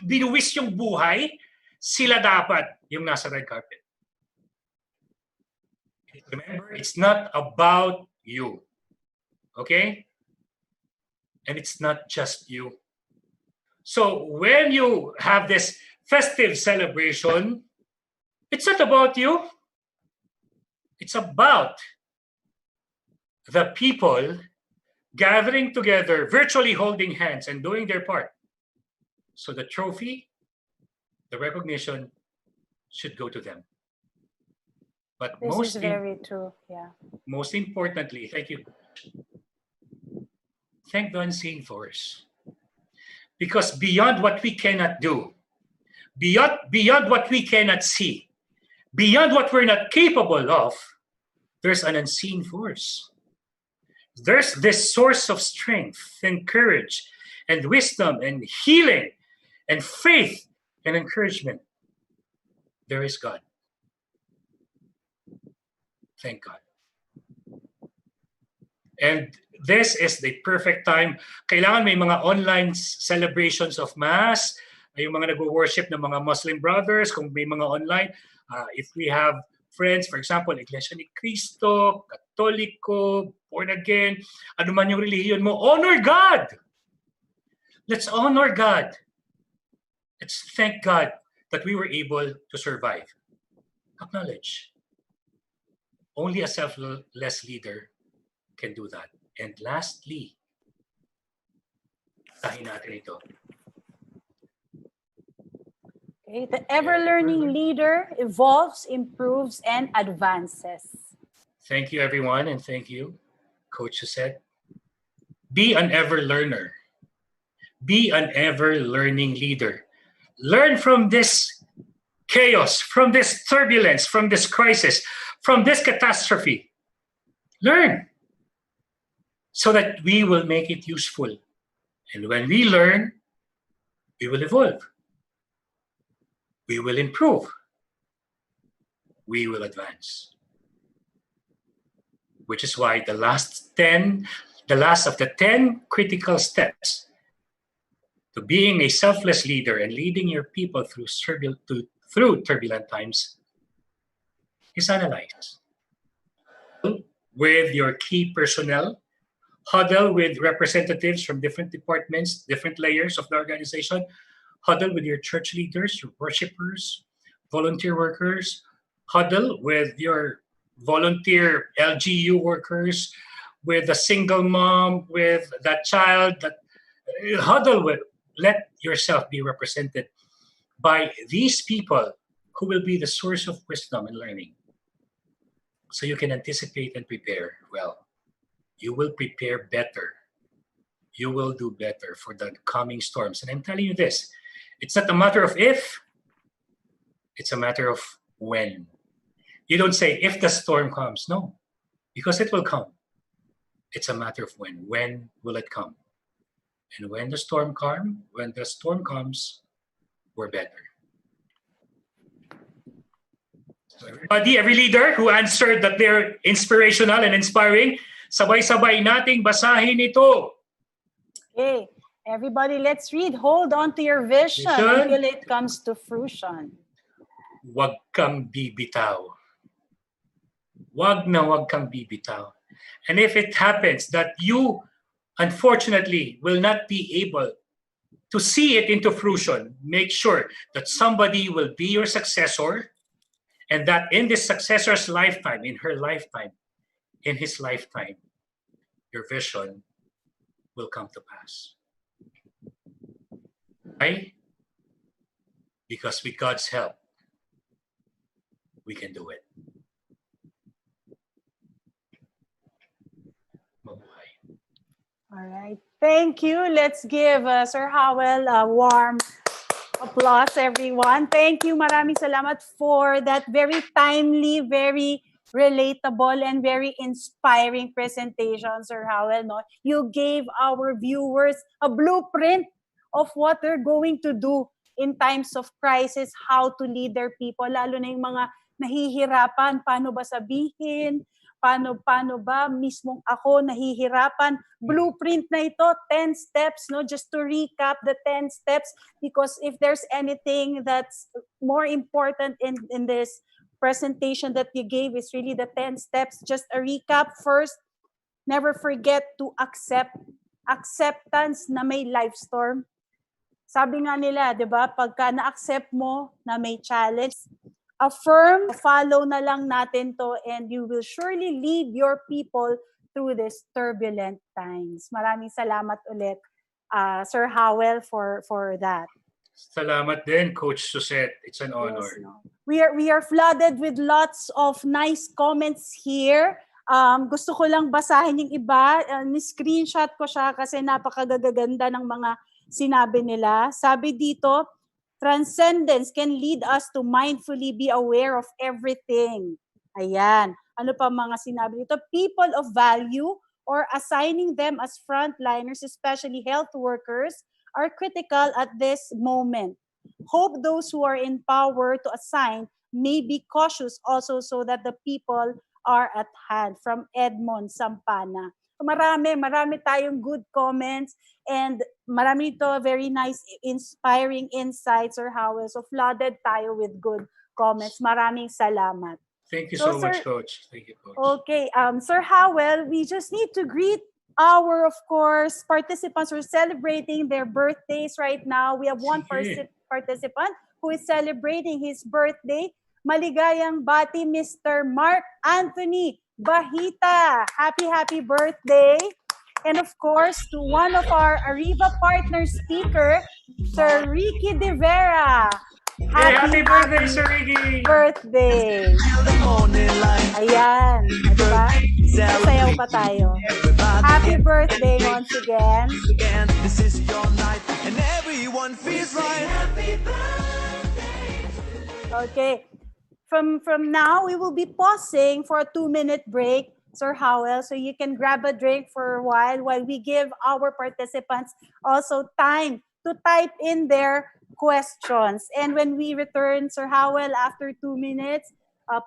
binuwis yung buhay, sila dapat yung nasa red carpet. Remember, it's not about you. Okay? And it's not just you. So when you have this festive celebration, it's not about you. It's about the people gathering together, virtually holding hands and doing their part. So the trophy, the recognition should go to them. But this is very true. Yeah. Most importantly, thank you. Thank the unseen force. Because beyond what we cannot do, beyond what we cannot see, beyond what we're not capable of, there's an unseen force. There's this source of strength and courage and wisdom and healing and faith and encouragement. There is God. Thank God. And this is the perfect time. Kailangan may mga online celebrations of Mass, yung mga nag-worship ng mga Muslim brothers, kung may mga online, if we have friends, for example, Iglesia ni Cristo, Katoliko, born again, ano man yung relihiyon mo, honor God! Let's honor God. Let's thank God that we were able to survive. Acknowledge. Only a selfless leader can do that. And lastly, tahin natin ito. Okay, the ever-learning leader evolves, improves, and advances. Thank you, everyone, and thank you, Coach Josette. Be an ever-learner. Be an ever-learning leader. Learn from this chaos, from this turbulence, from this crisis, from this catastrophe. Learn so that we will make it useful. And when we learn, we will evolve. We will improve. We will advance. Which is why the last of the 10 critical steps to being a selfless leader and leading your people through turbulent times is analyze. With your key personnel, huddle with representatives from different departments, different layers of the organization, huddle with your church leaders, your worshipers, volunteer workers, huddle with your volunteer LGU workers, with a single mom, with that child, that huddle with. Let yourself be represented by these people who will be the source of wisdom and learning. So you can anticipate and prepare well. You will prepare better. You will do better for the coming storms. And I'm telling you this, it's not a matter of if, it's a matter of when. You don't say if the storm comes. No, because it will come. It's a matter of when. When will it come? And when the storm comes, we're better. So every leader who answered that they're inspirational and inspiring, sabay-sabay nating basahin ito. Okay, everybody, let's read. Hold on to your vision until it comes to fruition. Wag kang bibitaw. Wag kang bibitaw. And if it happens that you, unfortunately, will not be able to see it into fruition, make sure that somebody will be your successor, and that in this successor's lifetime, in her lifetime, in his lifetime, your vision will come to pass. Why? Because with God's help, we can do it. All right. Thank you. Let's give Sir Howell a warm applause, everyone. Thank you. Maraming salamat for that very timely, very relatable, and very inspiring presentation, Sir Howell. No? You gave our viewers a blueprint of what they're going to do in times of crisis, how to lead their people, lalo na yung mga nahihirapan, paano ba sabihin, paano ba mismong ako nahihirapan. Blueprint na ito, 10 steps, no? Just to recap the 10 steps, because if there's anything that's more important in this presentation that you gave, is really the 10 steps. Just a recap. First, never forget to acceptance na may life storm. Sabi nga nila, di ba, pagka na-accept mo na may challenge, affirm, follow na lang natin to, and you will surely lead your people through these turbulent times. Maraming salamat ulit, Sir Howell, for that. Salamat din, Coach Suzette. It's an honor. Yes, no. We are flooded with lots of nice comments here. Gusto ko lang basahin yung iba. Ni-screenshot ko siya kasi napakagaganda ng mga sinabi nila. Sabi dito, transcendence can lead us to mindfully be aware of everything. Ayan. Ano pa mga sinabi dito? People of value or assigning them as frontliners, especially health workers, are critical at this moment. Hope those who are in power to assign may be cautious also so that the people are at hand. From Edmond Sampana. Marami tayong good comments and marami ito very nice, inspiring insights or Howell. So flooded tayo with good comments. Maraming salamat. Thank you So, so much, Coach. Thank you, Coach. Okay, Sir Howell, we just need to greet our, of course, participants who are celebrating their birthdays right now. We have one Sige. participant who is celebrating his birthday. Maligayang bati, Mr. Mark Anthony Bahita. Happy birthday. And of course, to one of our Ariva partner speaker, Sir Ricky De Vera. Hey, happy birthday, Sir Ricky! Birthday. Ayan. Diba? Sayaw pa tayo. Happy birthday once again. This is your night and everyone feels right. Okay. From now, we will be pausing for a 2-minute break, Sir Howell, so you can grab a drink for a while we give our participants also time to type in their questions. And when we return, Sir Howell, after 2 minutes,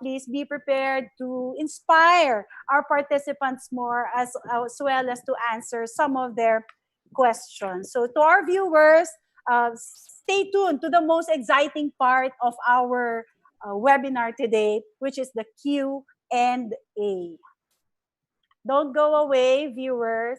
please be prepared to inspire our participants more as well as to answer some of their questions. So to our viewers, stay tuned to the most exciting part of our webinar today, which is the Q&A. Don't go away, viewers.